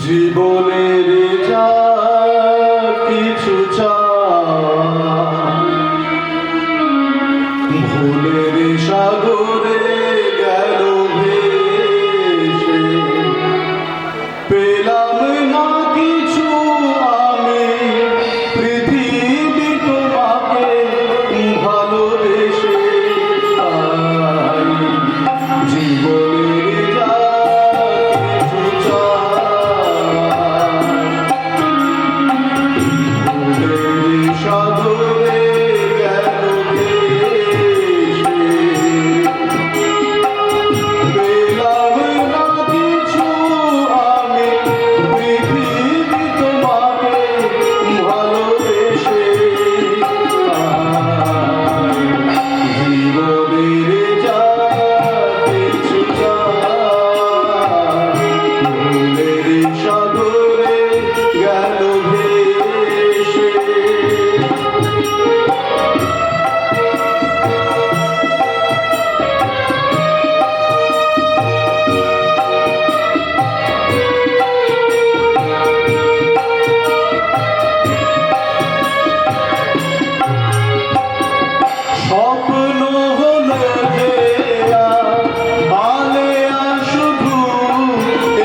জীবনের যা কিছু ভুলের সাগরে গেল ভেসে, পেলাম না কিছু আমি পৃথিবী তোমাকে ভালোবেসে। জীবনের যা কিছু ভুলের সাগরে গেল ভেসে, পেলাম না কিছু আমি পৃথিবী তোমাকে ভালোবেসে। জীবনের যা কিছু ভুলের সাগরে গেল ভেসে। স্বপ্ন হলো যে আলেয়া শুধু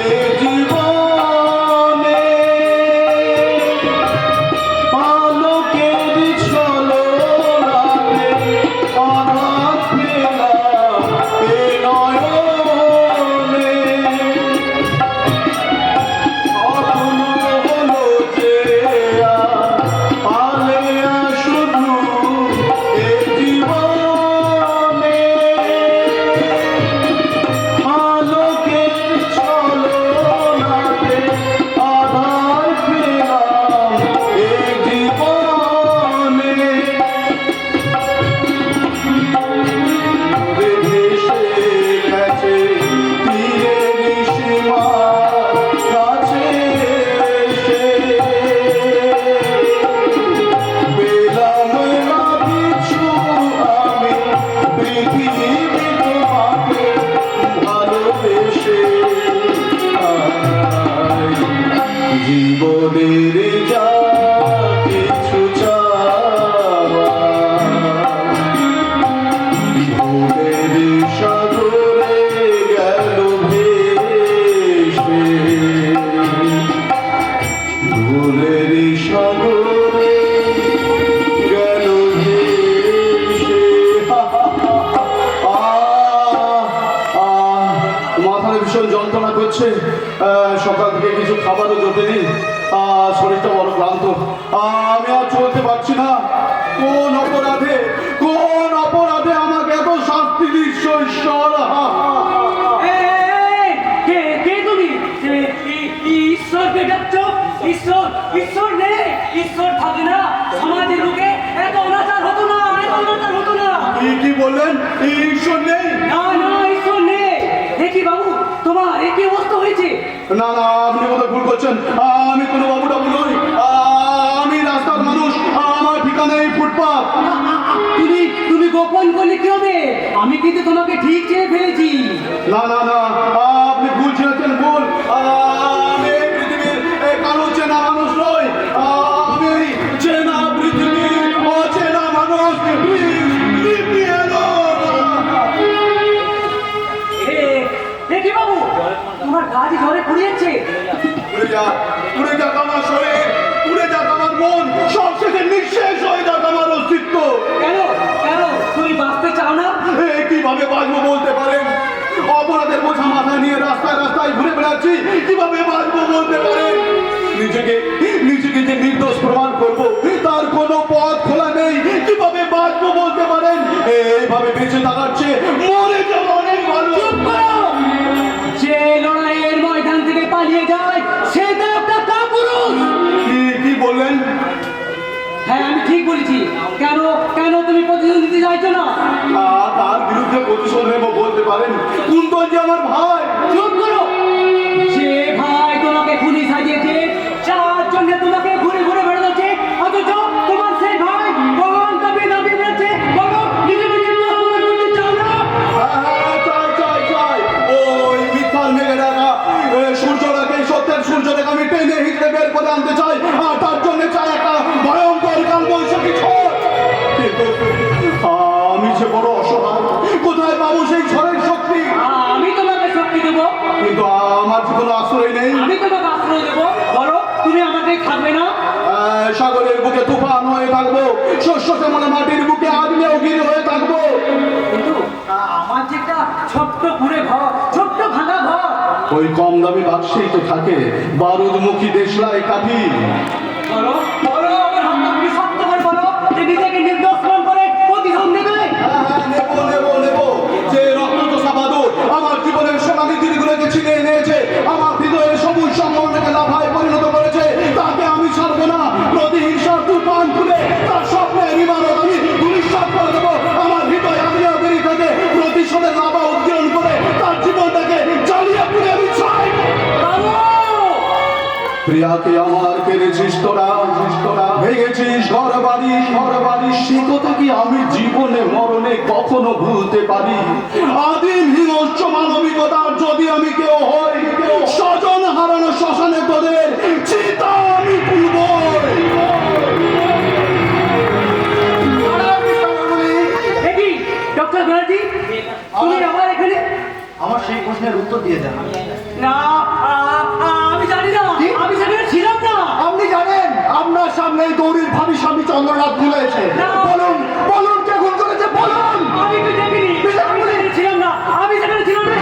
এ জীবনে, আলোকের ছলনাতে আঘাত পেলাম এ নয়নে। স্বপ্ন হলো যে আলেয়া শুধু এ জীবনে, আলোকের ছলনাতে আধার পেলাম এ জীবনে। ভেসে গেছে তীরের সীমার কাছে এসে, পেলাম না কিছু আমি পৃথিবী তোমাকে ভালোবেসে। জীবনের যা কিছু ভুলের সাগরে গেল ভেসে, ভুলের সাগরে গেল ভেসে। মাথায় ভীষণ যন্ত্রণা করছে, সকাল থেকে কিছু খাবারও জোটেনি, শরীরটা বড় ক্লান্ত, আমি আর চলতে পারছি না। কোন অপরাধে আমাকে এত শাস্তি দিচ্ছ ঈশ্বর? কে তুমি? ঈশ্বরকে ডাকছো? ঈশ্বর নেই, ঈশ্বর থাকে না। সমাজের লোকে এত অনাচার হতো না, কি বললেন? ঈশ্বর নেই? না, ঈশ্বর নেই। দেখি বাবু, তোমার একই অবস্থা হয়েছে। না, আপনি বোধহয় ভুল করছেন। আমি কোনো বাবু নই, আমি রাস্তার মানুষ, আমার ঠিকানা এই ফুটপাত। তুমি গোপন করলে কি হবে? আমি কিন্তু তোমাকে ঠিক চেয়ে ফেলেছি। না, আপনি ভুল ছেড়েছেন, ভুল। আমি এই পৃথিবীর কারো চেনা মানুষ নই, আমি এই চেনা পৃথিবীর অচেনা মানুষ। দেখি বাবু, তোমার গাছ ঝড়ে পুড়িয়েছে। পুড়ে যাক আমার শরীর, পুড়ে যাক আমার মন, সবশেষে নিঃশেষ হয়ে যাক আমার অস্তিত্ব। কেন তুমি বাঁচতে চাও না? কিভাবে বাঁচবো বলতে পারেন? অপরাধের বোঝা মাথায় নিয়ে রাস্তায় ঘুরে বেড়াচ্ছি, কিভাবে বাঁচবো বলতে পারেন? নিজেকে যে নির্দোষ প্রমাণ করবো তার কোনো পথ খোলা নেই, কিভাবে বাঁচবো বলতে পারেন? এইভাবে বেঁচে থাকার চেয়ে মরে যাওয়া অনেক ভালো। যে লড়াইয়ের ময়দান থেকে পালিয়ে যায় সে তো একটা কাপুরুষ। কি বললেন? হ্যাঁ, আমি ঠিক বলেছি। কেন তুমি প্রতিশোধ নিতে চাইছো না? তার বিরুদ্ধে প্রতিশোধ নেব বলতে পারেন? কুন্তল যে আমার ভাই। চুপ করো। যে ভাই তোমাকে খুনি সাজিয়েছে, যার জন্য তোমাকে ঘুরে ঘুরে বেড়াচ্ছে, অথচ তোমার সেই ভাই কখন কবে দাবি বেড়েছে, বলো নিজে করতে চাও না? চাই। ওই মিথ্যার মেঘে ডাকা সূর্যটাকে সত্যের সূর্য কিন্তু আমার যে কোনো আশ্রয় নেই। আমি তোমাকে আশ্রয় দেবো, বলো তুমি আমাকে থাকবে না? সাগরের বুকে তুফান হয়ে থাকবো, শস্য শ্যামলা মাটির বুকে আগ্নেয়গিরি হয়ে থাকবো। কিন্তু আমার যে একটা ছোট্ট কুঁড়ে ঘর, ছোট্ট ভাঙা ঘর। ওই কম দামি বাক্সেই তো থাকে বারুদমুখী দেশলাই কাঠি। বলো বলো আমার হাতটা তুমি শক্ত করে বলো যে নিজেকে নির্দোষ প্রমাণ করে প্রতিশোধ নেবে। নেবো নেবো নেবো, যে রক্ত তো সাবাদুর আমার জীবনের সোনালী দিনগুলোকে ছিনিয়ে এনেছে, আমার হৃদয়ের সবুজ সম্বন্ধকে লাভায় পরিণত করেছে, তাকে আমি ছাড়বো না। প্রতিহিংসার তুফান তুলে তার স্বপ্নের ইমারত আমি ধূলিসাৎ করে দেবো। আমার হৃদয় আগ্নেয়গিরি থেকে প্রতিশোধের লাভা উদ্গীরণ করে তার জীবনটাকে জ্বালিয়ে পুড়ে আমি ছাই। প্রিয়াকে আমার কেড়েছিস তোরা, ভেঙেছিস ঘর বাড়ি, সে কথা কি আমি জীবনে মরণে কখনো ভুলতে পারি? আদিম হিংস্র মানবিকতার যদি আমি কেউ হই, স্বজন হারানো শ্মশানে তোদের চিতা আমি তুলবই। দেখি ডক্টর ব্যানার্জি, তুমি আমার এখানে আমার সেই প্রশ্নের উত্তর দিয়ে দেন। না, আমি জানি না, আমি সেখানে ছিলাম না। আপনি জানেন আপনার সামনে গৌরীর ভাবি স্বামী চন্দ্রনাথ খুলেছে। বলুন বলুন কে খুন করেছে বলুন। আমি তো দেখিনি, আমি সেখানে ছিলাম না, আমি সেখানে ছিলাম না,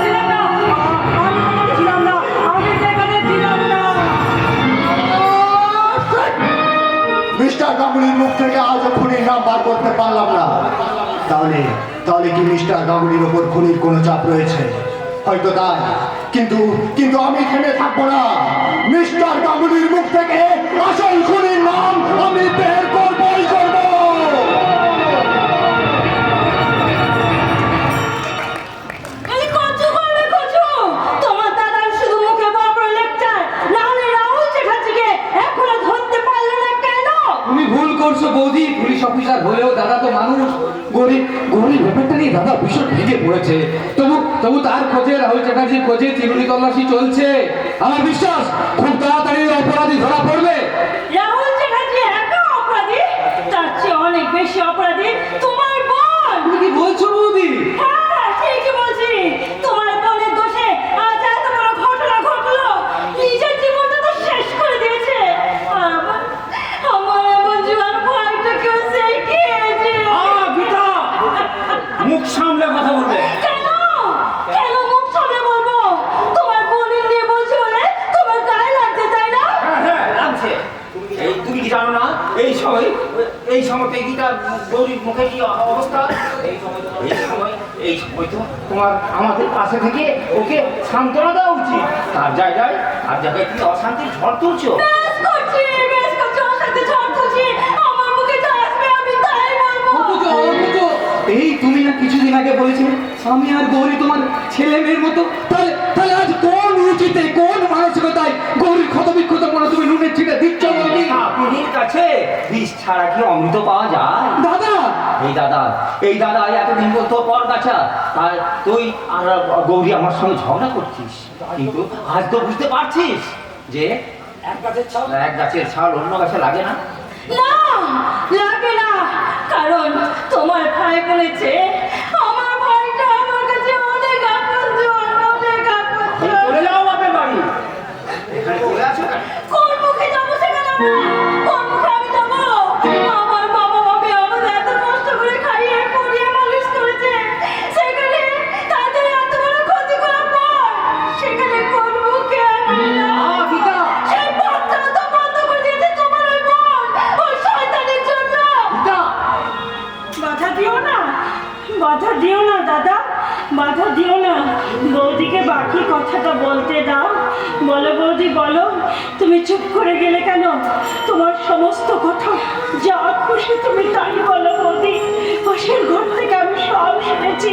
ছিলাম না, আমি ছিলাম না, আমি সেখানে ছিলাম না। মিস্টার গাঙ্গুলির মুখ থেকে আজও খুনির নাম বার করতে পারলাম না। তাহলে তাহলে কি মিস্টার গাঙ্গুলির ওপর খুনির কোনো চাপ রয়েছে? হয়তো তাই, কিন্তু কিন্তু আমি থেমে থাকবো না। মিস্টার গাঙ্গুলির মুখ থেকে আসল খুনির নাম আমি বের করবই করব। এই কচু করবে কচু, তোমার দাদার শুধু মুখে বড় লেকচার, না হলে রাহুল চ্যাটার্জিকে এখনো ধরতে পারলো না কেন? তুমি ভুল করছো বৌদি, পুলিশ অফিসার হলেও দাদা তো মানুষ। গরিব গরিব ব্যাপারটা নিয়ে দাদা ভীষণ ভেঙে পড়েছে। তবু তবু তার খোঁজে, রাহুল চ্যাটার্জির খোঁজে চিরুনি তল্লাশি চলছে। আমার বিশ্বাস খুব তাড়াতাড়ি অপরাধী ধরা পড়বে। রাহুল চ্যাটার্জি একা অপরাধী, তার চেয়ে অনেক বেশি অপরাধী তোমার বোন। তুমি কি বলছো বৌদি? হ্যাঁ ঠিকই বলছি, তোমার বোনের দোষে আজ এত বড় ঘটনা ঘটলো। নিজের জীবনটা তো শেষ করে দিয়েছে, আর আমার এমন জোয়ান ভাইটাকেও সে খেয়েছে। গীতা, মুখ সামলে কথা বলবে। কেন কেন মুখ সামনে বলবো? তোমার বোনের নিয়ে বলছি বলে তোমার গায়ে লাগছে তাই না? হ্যাঁ লাগছে। তুমি কি জানো না এই সময় গীতা গৌরীর মুখে কি অবস্থা? এই সময় তো তোমার আমাদের পাশে থেকে ওকে সান্ত্বনা দেওয়া উচিত। তার জায়গায় তুমি অশান্তির ঝড় তুলছো। বেশ করছি ওর সাথে ঝড় তুলছি, আমার মুখে যা আসবে আমি তাই বলবো। এই তুমি না কিছুদিন আগে বলেছিলে স্বামী আর গৌরী তোমার ছেলে মেয়ের মতো। তাহলে তাহলে আজ কোন উচিতে, কোন মানসিকতায় গৌরীর ক্ষত বিক্ষত মনে তুমি নুনের ছিটে দিচ্ছ বৌদি? আপনার কাছে বিষ ছাড়া কি অমৃত পাওয়া যায়? দাদা, এই দাদা এতদিন বলতো পর গাছা, আর তুই আর গৌরী আমার সঙ্গে ঝগড়া করছিস, কিন্তু আজ তো বুঝতে পারছিস যে এক গাছের ছাল অন্য গাছে লাগে না। না লাগে না, কারণ তোমার ভাই বলেছে আমার ভাইটা আমার কাছে অনেক আপনজন, অনেক আপনজন। চলে যাও বাপের বাড়ি, এখানে চলে আসো কেন? কোন মুখে যাবো সেখানে আমরা? কোন মুখে আমি যাবো? আমার বাবা মামি আমাদের এত কষ্ট করে খাইয়ে পরিয়ে মানুষ করেছে, সেখানে তাদের এত বড় ক্ষতি করার পর সেখানে কোন মুখে আমি যাবো? গীতা, সেই পথটা তো বন্ধ করে দিয়েছে তোমার ওই বোন, ওই শয়তানের জন্য। গীতা, বাধা দিও না, বাধা দিও না দাদা, বাধা দিও না। বৌদিকে বাকি কথাটা বলতে দাও। বলো বৌদি বলো, তুমি চুপ করে গেলে কেন? তোমার সমস্ত কথা যা খুশি তুমি তাই বলো বৌদি। পাশের ঘর থেকে আমি সব শুনেছি।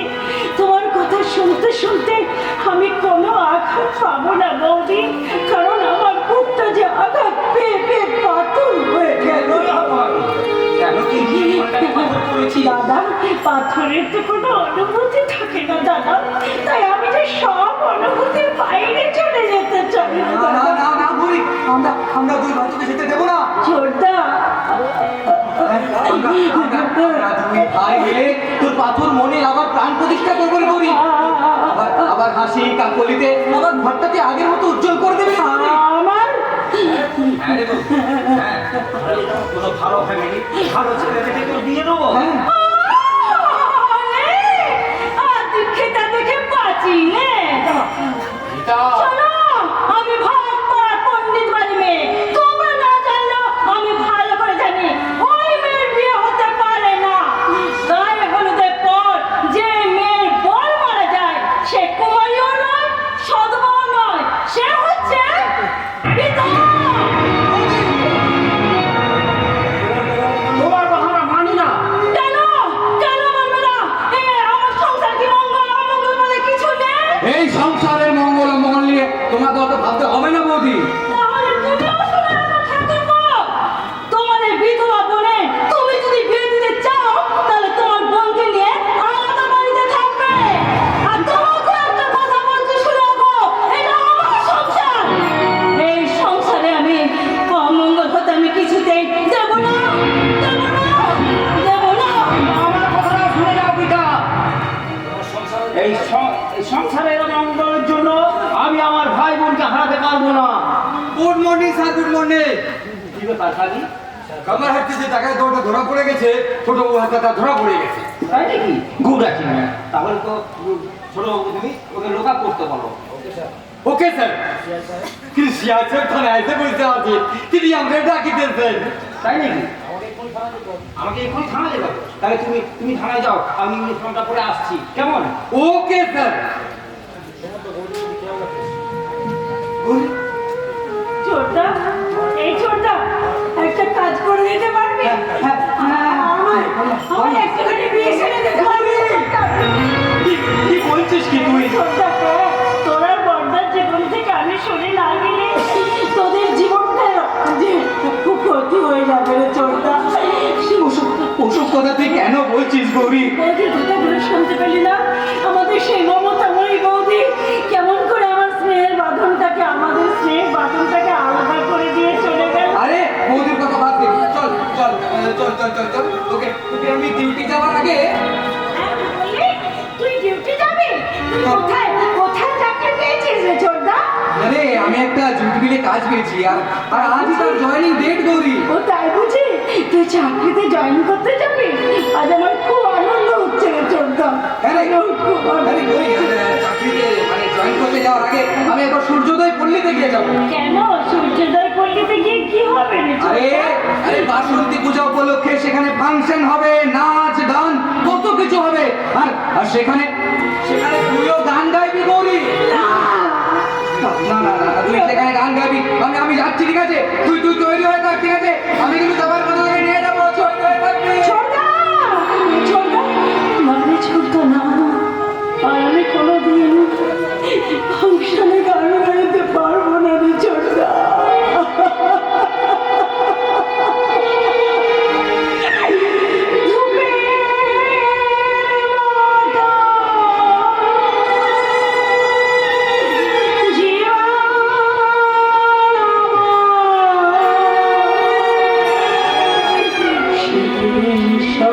তোমার কথা শুনতে শুনতে আমি কোনো আঘাত পাবো না বৌদি, কারণ আমার বুকটা যে আঘাত পেয়ে পেয়ে পাথর হয়ে গেল। কেন কি মনটাকে পাথর করেছি? দাদা, পাথরের তো কোনো অনুভূতি থাকে না দাদা, তাই আমি যে সব অনুভূতির বাইরে চলে যেতে চাই না না দাদা। না না গৌরী, আমরা দুই বাচ্চাকে যেতে দেবো না। ছোটদা, আমরা দুই ভাই মিলে তোর পাথর মনে আবার প্রাণ প্রাণ প্রতিষ্ঠা করবো রে গৌরী। আবার আবার হাসি কাকলিতে আবার ঘরটাকে আগের মতো উজ্জ্বল করে দেবে রে গৌরী। আমার হ্যাঁ রে বউ, হ্যাঁ, কোনো ভালো ফ্যামিলি ভালো ছেলে দেখে তোর বিয়ে দেবো। খেতে দেখে বাঁচি নে গীতা, শোনো, আমি ভাত পড়া পণ্ডিত বাড়ি মেয়ে। তোমরা না জানলেও আমি ভালো করে জানি ওই মেয়ের বিয়ে হতে পারে না। গায়ে হলুদের পর যে মেয়ের বর মারা যায় সে কুমারীও নয়, সধবাও নয়, সে হচ্ছে বিধবা। তোমার কথা না মানি না। কেন কেন মানবে না? আমার সংসার কি মঙ্গল অমঙ্গল বলে কিছু নেই? এই সংসারের মঙ্গল অমঙ্গল নিয়ে তোমাকে অত ভাবতে হবে না বৌদি। তাহলে তুমিও শুনে রাখো ঠাকুরপো, তোমার এই বিধবা বোনে তুমি যদি বিয়ে দিতে চাও তাহলে তোমার বোনকে নিয়ে আলাদা বাড়িতে থাকবে। আর তোমাকে একটা কথা বলছি শুনে রাখো, এটা আমার সংসার। এই সংসারে আমি অমঙ্গল হতে আমি কিছুতেই দেব না, দেব না, দেব না। আমার কথাটা শুনে যাও গীতা। এই সংসারের মঙ্গলের জন্য আমি আমার ভাই বোনকে হারাতে পারবো না। Good morning sir, good morning. কি ব্যাপার কাজী? কামার হাটতে যে টাকায় দৌড়টা ধরা পড়ে গেছে, ছোট বউ হাতটা ধরা পড়ে গেছে। তাই নাকি? গুড আছে না, তাহলে তো ছোট বাবু তুমি ওকে লোক আপ করতে পারো। Okay sir. কিন্তু সিয়াচের থানায় এসে বলতে আছে তিনি আমাকে ডাকি দিয়েছেন। তাই নাকি? আমাকে এখন থানায় যেতে হবে। তাহলে তুমি তুমি থানায় যাও, আমি ইউনিফর্মটা পরে আসছি, কেমন? Okay sir. ছোটদা, এই ছোটদা, একটা কাজ করে দিতে পারবি? আমার একটুখানি বিয়ে সেরে দিতে পারবি ছোটদা? কি বলছিস কি তুই? ছোটদা, তোরা বড়দার জীবন থেকে আমি শুনে না গেলে তোদের জীবনটা যে খুব ক্ষতি হয়ে যাবে রে ছোটদা। ওসব কথা তুই কেন বলছিস গৌরী? বৌদির কথাগুলো শুনতে পেলি না? আমাদের সেই মমতাময়ী বৌদি কেমন করে আমার স্নেহের বাঁধনটাকে, আমাদের স্নেহের বাঁধনটাকে আলাদা করে দিয়ে চলে গেল। আরে বৌদির কথা বাদ দে, চল চল চল চল চল চল। তোকে তোকে আমি ডিউটি যাওয়ার আগে হ্যাঁ, বলি, তুই ডিউটি যাবি? তুই কোথায় কোথায় চাকরি পেয়েছিস রে ছোটদা? আরে আমি একটা জুট মিলে কাজ পেয়েছি আর আর আজই তার জয়েনিং ডেট গৌরী। ও তাই বুঝি? তুই চাকরিতে জয়েন করতে যাবি? আজ আমার খুব আনন্দ হচ্ছে রে ছোটদা। আরে খুব আনন্দ। আরে গৌরী, চাকরিতে মানে জয়েন করতে যাওয়ার আগে আমি একবার সূর্যোদয় পল্লীতে গিয়ে যাবো। কেন সূর্যোদয় পল্লীতে গিয়ে কি হবে রে আরে ছোটদা? আরে বাসন্তী পূজা উপলক্ষে সেখানে ফাংশন হবে, নাচ গান কত কিছু হবে। আর আর সেখানে সেখানে তুইও গান গাইবি গৌরী। না না না না, তুই সেখানে গান গাইবি। আমি যাচ্ছি, ঠিক আছে? তুই তুই তৈরি হয়ে থাক, ঠিক আছে? আমি কিন্তু যাবার কথা তোকে নিয়ে যাবো, তৈরি হয়ে থাকবি। ছোটদা, ছোটদা, মানে ছোটদা না, আর আমি কোনোদিন ফাংশনে গান গাইতে পারবো না রে ছোটদা। জীবন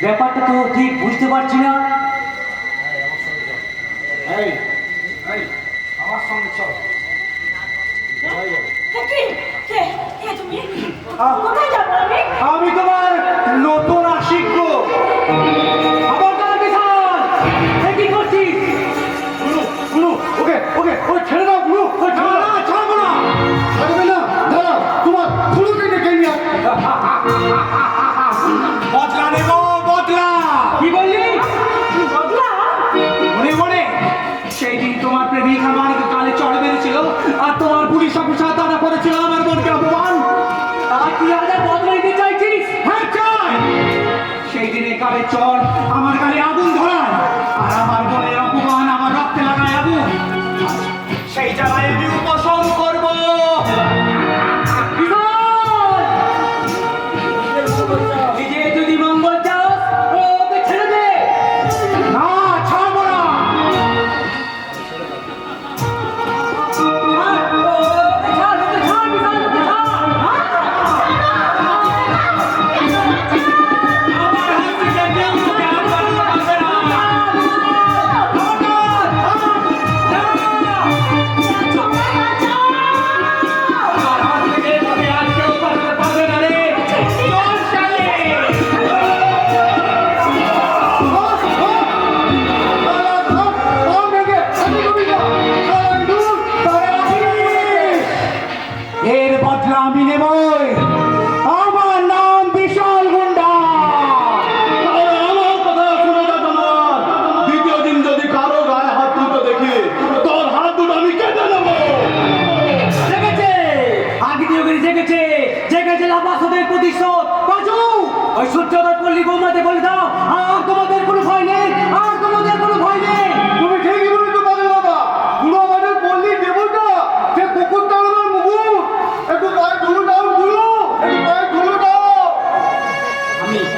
ব্যাপারটা তো ঠিক বুঝতে পারছি না। আমার সঙ্গে চল। কে কে কে তুমি কোথায় যাবো আমি? আমি তোমার নতুন আশিক গো। খবরদার বিশাল, এ কি করছিস? গুরু, ওকে ওকে ওই ছেড়ে দাও গুরু, ওই ছেড়ে দাও। না, ছাড়বো না। ছাড়বে না, দাঁড়াও, তোমার গুরুকে ডেকে নিয়ে বদলা নেব, বদলা। কি বললি? বদলা? মনে মনে সেই দিন তোমার প্রেমিক আমার গালে চড় মেরেছিল আর তোমার পুলিশ অফিসার তারা করেছিল আমার বোনকে অপমান। তা তুই আজ আর বদলা নিতে চাইছিস? হ্যাঁ চাই। সেই দিনে গালে চড় আমার গালে আগুন ধরায় আর আমার বোনের অপমান আমার রক্তে লাগায় আগুন। সেই জ্বালায় আমি উপশম করবো। নিজে যদি মঙ্গল চাস ওকে ছেড়ে দে। না, ছাড়বো না। ওকে ছাড়, ওকে ছাড়, বিশাল, ওকে ছাড়। আমার হাত থেকে কেউ তোকে আর বাঁচাতে পারবে না। আমার হাত থেকে তোকে আর কেউ বাঁচাতে পারবে না রে। চল শালে। এর বদলা আমি নেবই। আমার নাম বিশাল গুন্ডা। তাহলে আমার কথা শুনে যা তোমার। দ্বিতীয় দিন যদি কারো গায়ে হাত তুলতে দেখি তোর হাত দুটো আমি কেটে নেবো। জেগেছে, আগ্নেয়গিরি জেগেছে, জেগেছে লাফাসদের প্রতিশোধ। বাজু, ওই সূর্যোদয় পল্লী বোমাতে বলে দাও আর তোমাদের কোনো ভয় নেই, আর তোমাদের কোনো ভয় নেই। তুমি ঠিকই বলেছো বাদল বাবা, গুরু আমাদের বললি দেবতা, সে কুকুর তাড়ানোর মুকুট, একটু পায়ে ধুলো দাও গুরু, একটু পায়ে ধুলো দাও।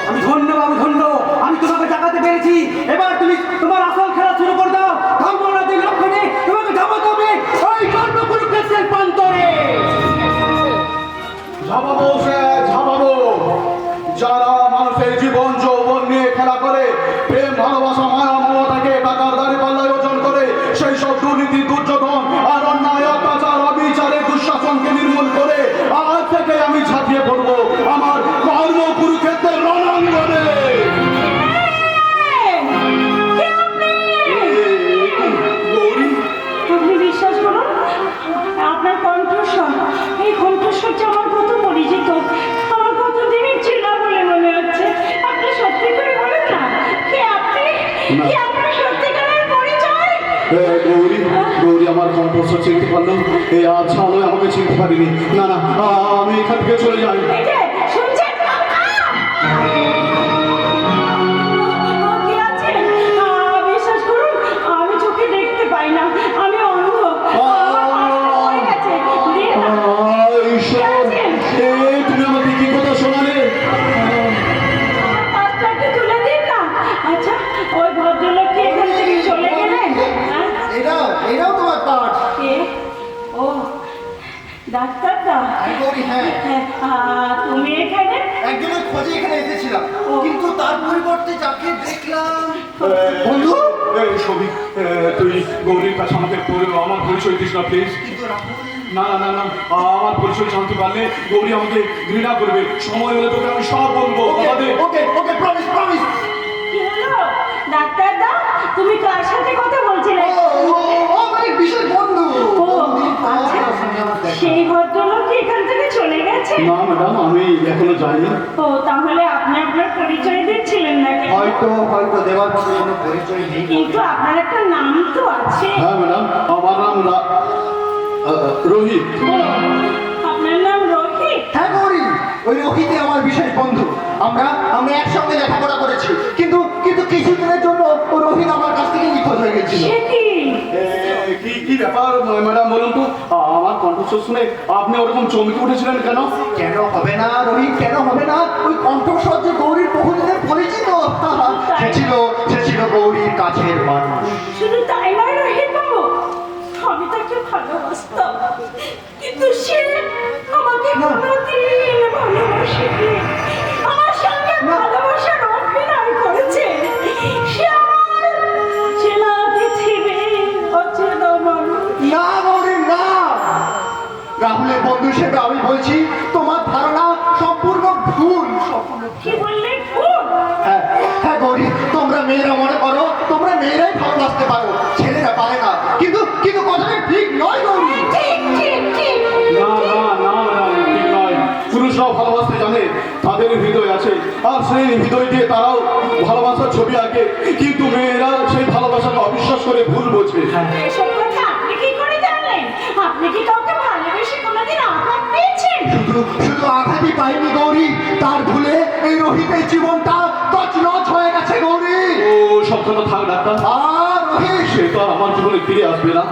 আমি ধন্য বাবু, ধন্য। আমি তোমাকে জাগাতে পেরেছি। এবার তুমি তোমার আসল খেলা শুরু করে দাও। ধর্মরাজের লক্ষ্যে তোমাকে ঝাঁপাতে হবে ওই কর্ণকুরুক্ষেত্রের প্রান্তরে। ঝাপাবো সে ঝাপাবো। যারা মানুষের জীবন যৌবন নিয়ে খেলা করে, প্রেম ভালোবাসা মায়া মমতাকে টাকার দাঁড়ি পাল্লায় ওজন করে, সেই সব দুর্নীতি দুর্যোধন আর অন্যায় অত্যাচার অবিচারে দুঃশাসনকে নির্মূল করে আজ থেকে আমি ঝাঁপিয়ে পড়বো আমার কর্ম কুরুক্ষেত্রের রণাঙ্গনে। গৌরী, আপনি বিশ্বাস করুন, আপনার কণ্ঠস্বর, এই কণ্ঠস্বর যে আমার কত পরিচিত, আমার কত দিনের চেনা বলে মনে হচ্ছে। আপনি সত্যি করে বলেন না, কে আপনি? কি আপনার সত্যিকারের পরিচয়? গৌরী, গৌরী আমার কণ্ঠস্বর চিনতে পারলো? এই আচ্ছা নয়, আমাকে চিনতে পারিনি। না না, আমি এখান থেকে চলে যাই। এই যে, শুনছেন? কে আছে? বিশ্বাস করুন, আমি চোখে দেখতে পাই না, আমি অন্ধ। পড়ে গেছে, দিন না। ঈশ্বর, তুমি আমাকে কি কথা শোনালে? পাঁচটা একটু তুলে দিন না। আচ্ছা, ওই ভদ্রলোক কি এখান থেকে চলে গেলেন? হ্যাঁ? এটাও তোমার পাঠ। কে? ও, ডাক্তারদা। হ্যাঁ, তুমি এখানে? একজনের খোঁজে এখানে এসেছিলাম, ও। কিন্তু তার পরিবর্তে যাকে দেখলাম। বন্ধু, এই সবিক, তুই গৌরীর কাছে আমাকে আমার পরিচয় দিস না প্লিজ। কিন্তু রাহুল, না না না না, আমার পরিচয় জানতে পারলে গৌরী আমাকে ঘৃণা করবে। সময় হলে তোকে আমি সব বলবো। আমাদের ওকে ওকে, প্রমিস প্রমিস। কি হলো? ডাক্তারদা, তুমি কার সাথে কথা বলছিলে? আমার বিশেষ বন্ধু। ও, আচ্ছা, সেই ভদ্রলোক কি এখান থেকে চলে গেছে? না ম্যাডাম, আমি এখনো যাইনি। ও, তাহলে আপনি আপনার পরিচয় দিচ্ছিলেন না কেন? হয়তো দেওয়ার মতো কোনো পরিচয় নেই। কিন্তু আপনার একটা নাম তো আছে। হ্যাঁ ম্যাডাম, আমার নাম রোহিত। ও, আপনার নাম রোহিত? হ্যাঁ গৌরী, ওই রোহিতই আমার বিশেষ বন্ধু। আমরা একসঙ্গে লেখাপড়া করেছি, কিন্তু কিছুদিনের জন্য ও রোহিত আমার কাছ থেকে নিখোঁজ হয়ে গেছিল। সে কি? কি ব্যাপার ম্যাডাম বলুন তো? আমার কণ্ঠস্বর শুনে আপনি ওরকম চমকে উঠেছিলেন কেন? কেন হবে না রোহিত, কেন হবে না? ওই কণ্ঠস্বর যে গৌরীর বহুদিনের পরিচিত। সে ছিল গৌরীর কাছের মানুষ। শুধু তাই নয় রোহিত বাবু, আমি তাকে ভালোবাসতাম, কিন্তু সে আমাকে কোনোদিন ভালোবাসেনি। আমার সঙ্গে ভালোবাসার অভিনয় মেয়েরা মনে করো তোমরা মেয়েরাই ভালোবাসতে পারো, ছেলেরা পারে না। কিন্তু কিন্তু কথাটা ঠিক নয় গৌরী। ঠিক ঠিক ঠিক না না না না ঠিক নয়। পুরুষরাও ভালোবাসতে জানে, তাদের হৃদয় আছে, আর সেই হৃদয় দিয়ে তারাও ভালোবাসার ছবি আঁকে, কিন্তু মেয়েরা সেই ভালোবাসাকে অবিশ্বাস করে ভুল বোঝে। এসব কথা আপনি কি করে জানলেন? আপনি কি কাউকে ভালোবেসে কোনোদিন আঘাত পেয়েছেন? শুধু শুধু আঘাতই পাইনি গৌরী, তার ভুলে এই রোহিতের জীবনটা তছনছ হয়ে গেছে গৌরী। ও সব কথা থাক ডাক্তার, আর রোহিত, সে তো আর আমার জীবনে ফিরে আসবে না।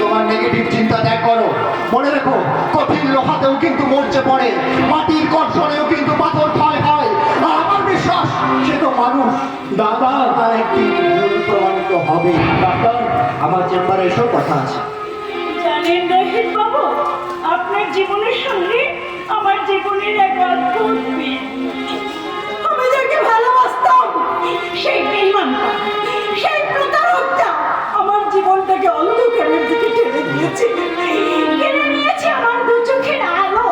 তোমার নেগেটিভ চিন্তা ত্যাগ করো। মনে রেখো, কঠিন লোহাতেও কিন্তু মরচে পড়ে, মাটির কর্ষণেও কিন্তু পাথর ক্ষয় হয়। আর আমার বিশ্বাস সে তো মানুষ। ডাক্তার, তার একটি ভুল প্রমাণিত হবে। ডাক্তার, আমার চেম্বারে এসেও কথা আছে। জানেন রোহিত বাবু, আপনার জীবনের সঙ্গে আমার জীবনের এক অদ্ভুত মিল। আমি যাকে ভালোবাসতাম সেই বেঈমানটা, সেই প্রতারকটা আমার জীবনটাকে অন্ধকারের দিকে ঠেলে দিয়েছে, কেড়ে নিয়েছে আমার দু চোখের আলো।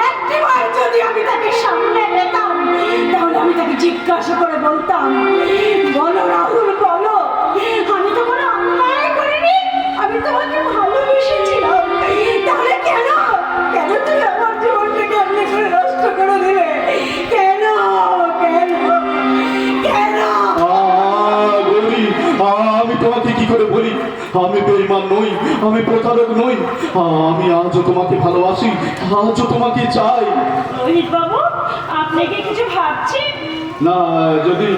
একটিবার যদি আমি তাকে সামনে পেতাম, তাহলে আমি তাকে জিজ্ঞাসা করে বলতাম, বলো রাহুল বলো, আমি তো কোনো অন্যায় করিনি, আমি তোমাকে ভালোবেসেছিলাম, তাহলে কেন কেন তুমি আমার জীবনটাকে এমনি করে নষ্ট করে দিলে? কেন কেন কেন? গৌরী, আমি তোমাকে কি করে বলি? আমি বেঈমান নই, আমি প্রতারক নই, আমি আজও তোমাকে ভালোবাসি, আজও তোমাকে চাই। রোহিত বাবু, আপনি কি কিছু ভাবছেন? না, যদি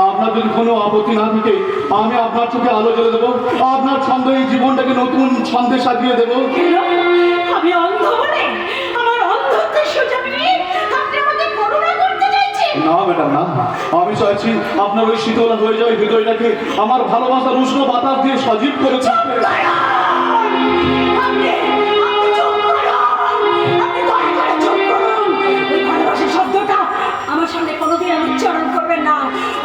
আপনার যদি কোনো আপত্তি না থাকে, আমি আপনার চোখে আলো জ্বেলে দেবো, আপনার ছন্দ এই জীবনটাকে নতুন ছন্দে সাজিয়ে দেবো। কেন? আমি অন্ধ বলে আমার অন্ধত্বের সুযোগ নিয়ে আপনি আমাকে করুণা করতে চাইছেন? না ম্যাডাম না, আমি চাইছি আপনার ওই শীতল হয়ে যায় হৃদয়টাকে আমার ভালোবাসার উষ্ণ বাতাস দিয়ে সজীব করে তুলতে। আমার সামনে কোনোদিন আমি উচ্চারণ করবেন না।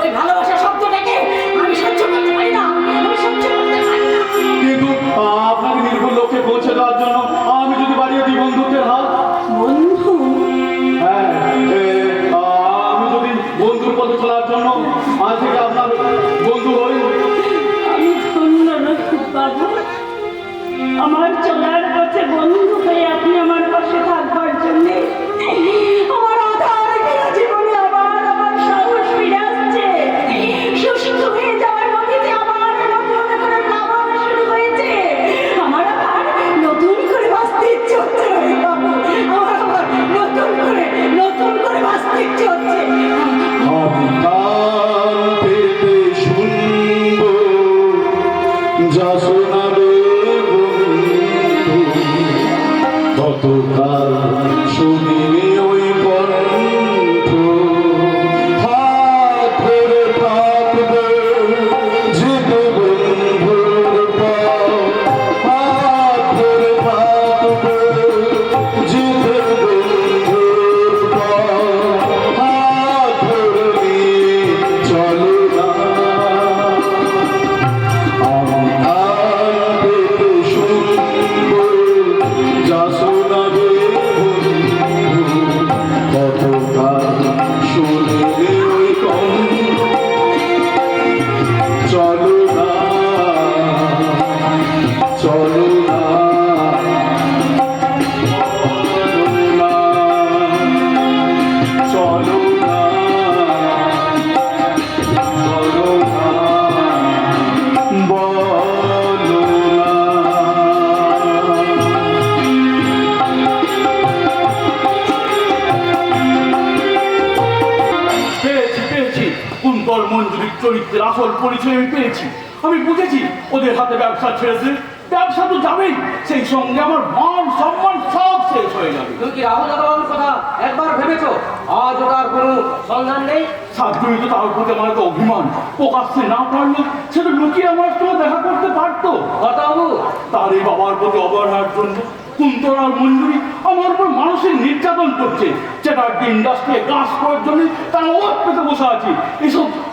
ওই ভালোবাসা শব্দটাকে আমি সহ্য করতে পারি না, আমি সহ্য করতে পারি না। কিন্তু আপনাকে নির্ভুল লক্ষ্যে পৌঁছে দেওয়ার জন্য আমি যদি বাড়িয়ে দিই বন্ধুত্বের হাত, বন্ধু, হ্যাঁ, আমি যদি বন্ধুর পথে চলার জন্য আজ থেকে আপনার বন্ধু হই। আমি ধন্য রোহিত বাবু, আমার চলার পথে বন্ধু হয়ে আপনি আমার পাশে থাকবার জন্যে। আমার আধার ঘেরা জীবনে আবার আমার সাহস ফিরে আসছে, শুষ্ক হয়ে যাওয়ার নদীতে আবার নতুন করে প্লাবন শুরু হয়েছে। আমার আবার নতুন করে বাঁচতে ইচ্ছে হচ্ছে রোহিত বাবু, আমার আবার নতুন করে বাঁচতে ইচ্ছে হচ্ছে। আমি কান পেতে শুনবো যা শোনাবে বন্ধু, কতকাল শুনিনি ওই কণ্ঠ, হাত ধরে থাকবে যেতে বন্ধুর পাও, হাত ধরে থাকবে যেতে বন্ধুর পাও, হাত ধরে নিয়ে চলো না। আমি কান পেতে শুনবো যা শোনাবে বন্ধু, কতকাল শুনিনি ওই কণ্ঠ, চলো না চলো না চলো না চলো না বলো না। পেয়েছি কুন্তল মঞ্জুরির চরিত্রের আসল পরিচয় আমি পেয়েছি। আমি বুঝেছি ওদের হাতে ব্যবসা ছেড়েছে, ব্যবসা তো যাবেই, সেই সঙ্গে আমার মান সম্মান সব শেষ হয়ে যাবে। তুমি কি রাহুল যাদবের কথা একবার ভেবেছো? আজ ওটার কোনো সন্ধান নেই। সাধ্যই তো তার প্রতি আমার একটা অভিমান, প্রকাশ্যে না পারলো সেটা লুকিয়ে আমার সঙ্গে দেখা করতে পারতো। বাবু, তার এই বাবার প্রতি অবহেলার জন্য কুন্তল আর মঞ্জুরি আমার উপর মানসিক নির্যাতন করছে। চ্যাটার্জি ইন্ডাস্ট্রি কাজ করার জন্য তারা ওয়াক পেতে বসে আছি।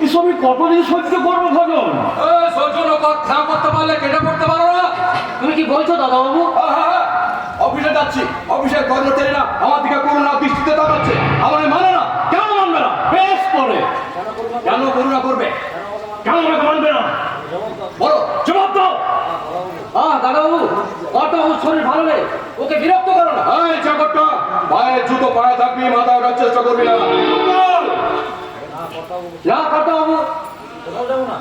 এসবই কতদিন সহ্য করবো ভজন? সৌজন্য কথা করতে পারলে কেটে পড়তে পারো না। তুমি কি বলছো দাদাবাবু? অফিসে যাচ্ছি, অফিসের কর্মচারীরা আমার দিকে করুণা দৃষ্টিতে তাকাচ্ছে, আমার মানে না। কেন মানবে না? বেশ করে কেন করুণা করবে? কেন আমাকে মানবে না? বলো। জবাব দাও। দাদাবাবু, কর্তাবাবুর শরীর ভালো নেই, ওকে বিরক্ত করো না। এই চাকরটা, পায়ের জুতো পায়ে থাকবি, মাথা ওঠার চেষ্টা করবি না। না কর্তাবাবু, কোথাও যাবো না।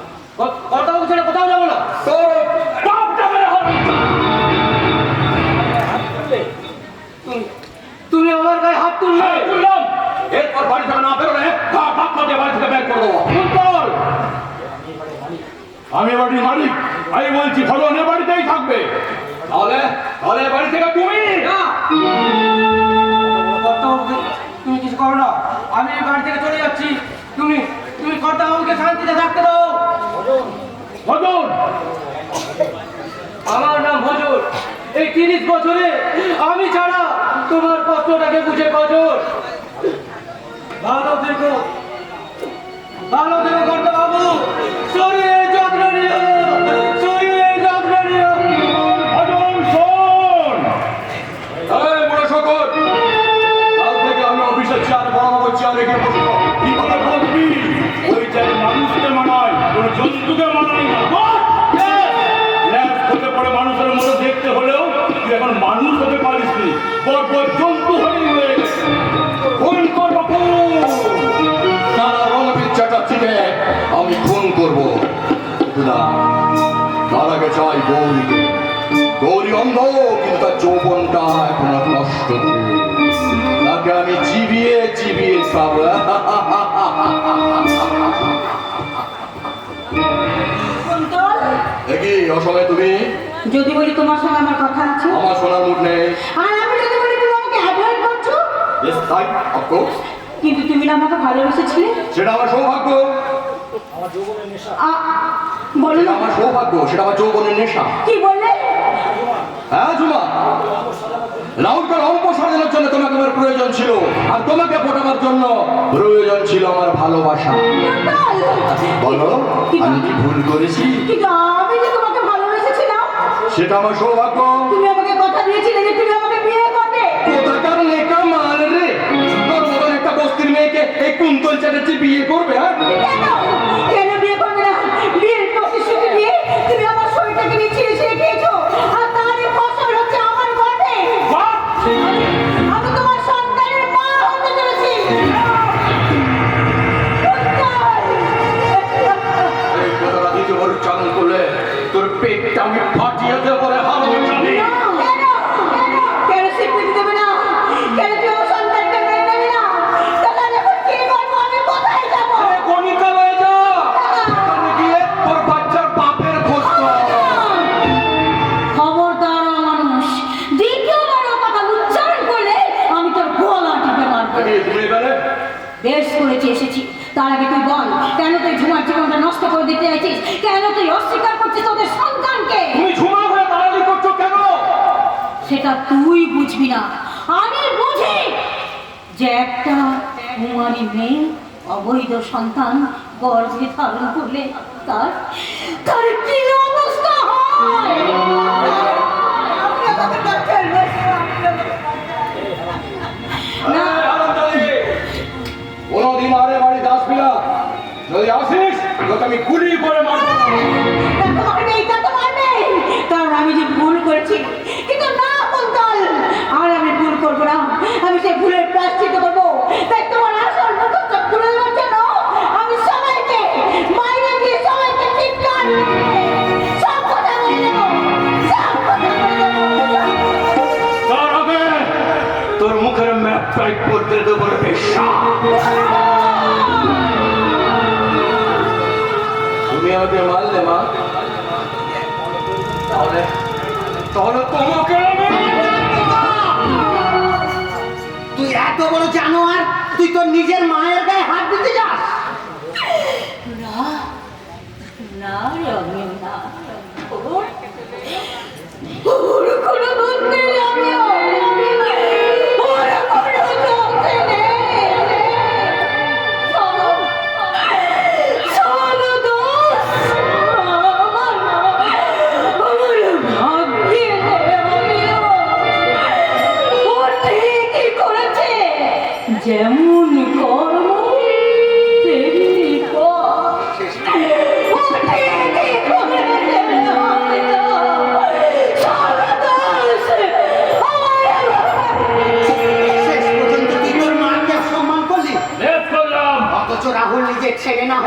কর্তাবাবু ছেড়ে কোথাও যাবো না। তোর বাপ যাবে না। তুমি আমার গায়ে হাত তুললে। তুললাম। এরপর বাড়ি থেকে না বেরোলে ভাগ করে বাড়ি থেকে বের করে দেবো। কুন্তল, আমি বাড়ির মালিক, আমি বলছি ফলন এ বাড়িতেই থাকবে। তাহলে তাহলে বাড়ি থেকে তুমি না কর্তাবাবুকে তুমি কিছু করো না, আমি এই বাড়ি থেকে চলে যাচ্ছি। তুমি তুমি কর্তাবাবুকে শান্তিতে থাকতে দাও। ভজন, আমার নাম ভজর। এই 30 বছরে আমি ছাড়া তোমার কষ্টটাকে বুঝে কজন। ভালো থেকো, ভালো থেকো কর্তাবাবু। শরীরের যত্ন নিও, শরীরের যত্ন নিও। ভজন শোন। এই বুড়ো শকর, কাল থেকে আমি অফিসের চেয়ারে বড় চেয়ারে গিয়ে বসবো। কি করে বলবি? ওই চাই মানুষকে মানায়, কোনো জন্তুকে মানায় না। ল্যাস হতে পারে মানুষের মতো দেখতে হলেও তুই এখন মানুষ হতে পারিস নি, বড় জন্তু হয়ে গেছে। খুন করবো খুন। সারা রণবীর চ্যাটার্জিকে আমি খুন করবো। কিন্তু না, তার আগে চাই গৌরীকে। গৌরী অন্ধ, কিন্তু তার যৌবনটা এখন আর নষ্ট নেই। তাকে আমি চিবিয়ে চিবিয়ে খাবো। কুন্তল, দেখি অসময়ে তুমি যদি বলি তোমার সঙ্গে আমার কথা আছে, আমার শোনার মুড নেই। আর আমি যদি বলি তুমি আমাকে অ্যাভয়েড করছো, Yes, তাই অফকোর্স, কিন্তু তুমি না আমাকে ভালোবেসেছিলে। সেটা আমার সৌভাগ্য। বলো সেটা না, আমার সৌভাগ্য, সেটা আমার যৌবনের নেশা। কি বললে? হ্যাঁ ঝুমা, রাহুলকে রং প্রসারণের জন্য তোমাকে আমার প্রয়োজন ছিল, আর তোমাকে ফোটাবার জন্য প্রয়োজন ছিল আমার ভালোবাসা। কুন্তল, বলো, আমি কি ভুল করেছি? কিন্তু আমি যে তোমাকে ভালোবেসেছিলাম, সেটা আমার সৌভাগ্য। তুমি আমাকে কথা দিয়েছিলে যে তুমি আমাকে বিয়ে করবে। কোথাকার নেকা মাল রে, তোর মতন একটা বস্তির মেয়েকে এই কুন্তল চ্যাটার্জি বিয়ে করবে? হ্যাঁ, কেন? কেন বিয়ে করবে না? বিয়ের প্রতিশ্রুতি দিয়ে তুমি আমার শরীরটাকে নিয়ে ছিঁড়ে ছিঁড়ে খেয়েছো, আর তারই ফসল হচ্ছে আমার গর্ভে। আমি তোমার সন্তানের মা হতে চলেছি। এই কথাটা দ্বিতীয়বার উচ্চারণ করলে তোর পেটটা আমি ফাটিয়ে দেবো রে হারামজাদি। কেন? কেন স্বীকৃতি দেবে না? কেন তুমি আমার সন্তানকে মেনে নেবে না? তাহলে আমি এখন কি করবো? আমি কোথায় যাবো? গণিকা হয়ে যা, সেখানে গিয়ে তোর বাচ্চার বাপের খোঁজ কর। খবরদার মানুষ, দ্বিতীয়বার ও কথা উচ্চারণ করলে আমি তোর গলা টিপে মারবো। আমি তুমি এবারে বেশ করেছি এসেছি। তার আগে তুই বল, কেন তুই ঝুমার জীবনটা নষ্ট করে দিতে চাইছিস? কেন তুই অস্বীকার করছিস তোদের সন্তানকে? তুমি ঝুমা হয়ে দাঁড়ালি করছো কেন? সেটা তুই বুঝবি না, আমি বুঝি। যে একটা কুমারী মেয়ে অবৈধ সন্তান গর্ভে ধারণ করলে তার তার কি অবস্থা হয়। না, কোনোদিন আরে বাড়ি আসবি না, যদি আসিস তোকে আমি গুলি করে মারবো। তোমাকে এইটা তো মানবে, কারণ আমি যে ভুল করেছি। কিন্তু না কুন্তল, আর আমি ভুল করবো না। আমি সেই ভুলের প্রায়শ্চিত্ত করবো। তাই তোমার আসল মুখটা খুলে দেওয়ার জন্য আমি সবাইকে বাইরে গিয়ে সবাইকে চিৎকার করে সব কথা বলে দেবো, সব কথা বলে দেবো। তার আগে তোর মুখের ম্যাপ টাইপ করতে দেবো রে বেশ্যা। তুমি আমাকে মারলে মা, তাহলে তাহলে তোমাকে আমি তুই এত বড় জানোয়ার, তুই তোর নিজের মায়ের গায়ে হাত দিতে যাস? না, না রে, আমিও না। ওর কোনো দোষ নেই, আমিও। ওর কোনো দোষ নেই। সব দোষ আমার ভাগ্যে নেই, আমিও। ও ঠিকই করেছে, যেমন কর্ম তেমনি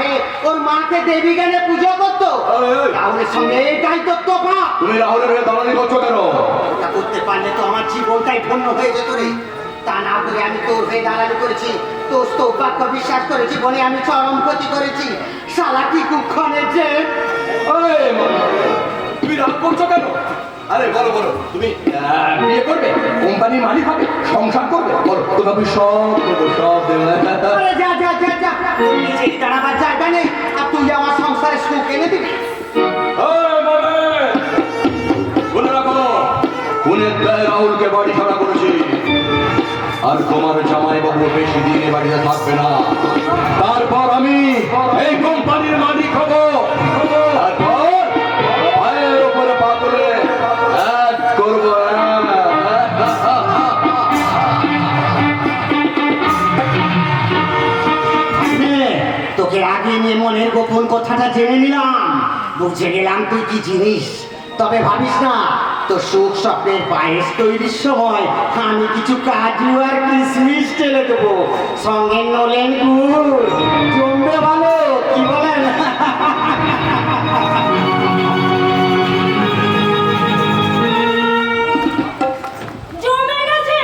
হয়ে ওর মাকে দেবী জ্ঞানে পুজো করতো। রাহুলের সঙ্গে এটাই তো তফাৎ। তুমি রাহুলের হয়ে দালালি করছো কেন? এটা করতে পারলে তো আমার জীবনটাই ধন্য হয়ে যেত রে। তা না করে আমি তোর হয়ে দালালি করেছি, তোর তো বাক্য বিশ্বাস করেছি বলে আমি চরম ক্ষতি করেছি। শালা কি কুক্ষণের যে তুমি রাগ করছো কেন? আরে বলো বলো, তুমি বিয়ে করবে, কোম্পানির মালিক হবে, সংসার করবে, বলো তোমাকে সব দেবো, সব দেবো। আরে যা যা যা যা, তোর নিজেরই দাঁড়াবার জায়গা নেই আর তুই আমার সংসারে সুখ এনে দিবি। শুনে রাখো, খুনের দায়ে রাহুলকে বাড়ি ছাড়া করেছি, আর তোমার জামাই বাবু বেশি দিন এ বাড়িতে থাকবে না। তারপর আমি এই কোম্পানির মালিক হব। তারপর পায়ের উপরে পা তুলে এক করবো। তোকে আগে নিয়ে মনের গোপন কথাটা জেনে নিলাম, বুঝে গেলাম তুই কি জিনিস। তবে ভাবিস না, তোর সুখ স্বপ্নের পায়েস তৈরির সময় আমি কিছু কাজু আর কিশমিশ ঢেলে দেবো, সঙ্গে নলেন গুড়, জমবে ভালো, কি বলেন? জমে গেছে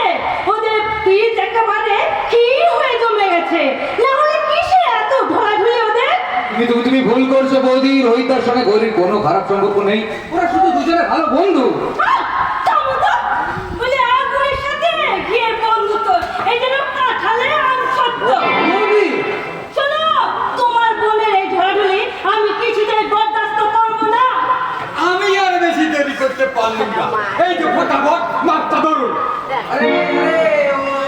ওদের পিচ একেবারে কি হয়ে জমে গেছে, না হলে কিসে এত ঢলাঢুলি ওদের? তুমি ভুল করছো বৌদি, রোহিতার সঙ্গে গৌরীর কোনো খারাপ সম্পর্ক নেই, ওরা শুধু দুজনে ভালো বন্ধু। বলে আগুনের সাথে ঘিয়ের বন্ধুত্ব, এই যেন কাঁঠালে আম সত্য। বৌদি শোনো, তোমার বোনের এই ঢলাঢুলি আমি কিছুতেই বরদাস্ত করবো না। আমি আর বেশি দেরি করতে পারলাম না। এই যে ফটাফট মাছটা ধরুন। আরে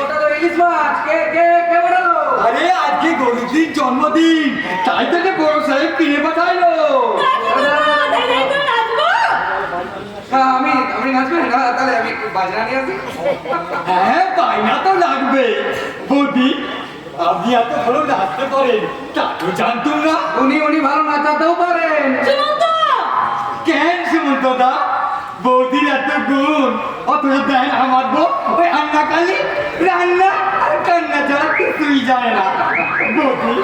ওটা তো ইলিশ মাছ, কে কে কে বানালো? আরে আজকে গরুজির জন্মদিন, তাই থেকে বড় সাহেব কিনে পাঠাইলো। আমি নাচবে না, তাহলে আমি একটু বাজনা নিয়ে আসি। হ্যাঁ, বায়না তো লাগবে। বৌদি, আপনি এত ভালো নাচতে পারেন তা তো জানতুম না। উনি ভালো নাচাতেও পারেন। কেন সুমন্ত দা, বৌদির এত গুণ, অথচ দেন আমার বউ ওই রান্নাকালি রান্না আর কান্না ছাড়া কিছুই জানে না। বৌদি,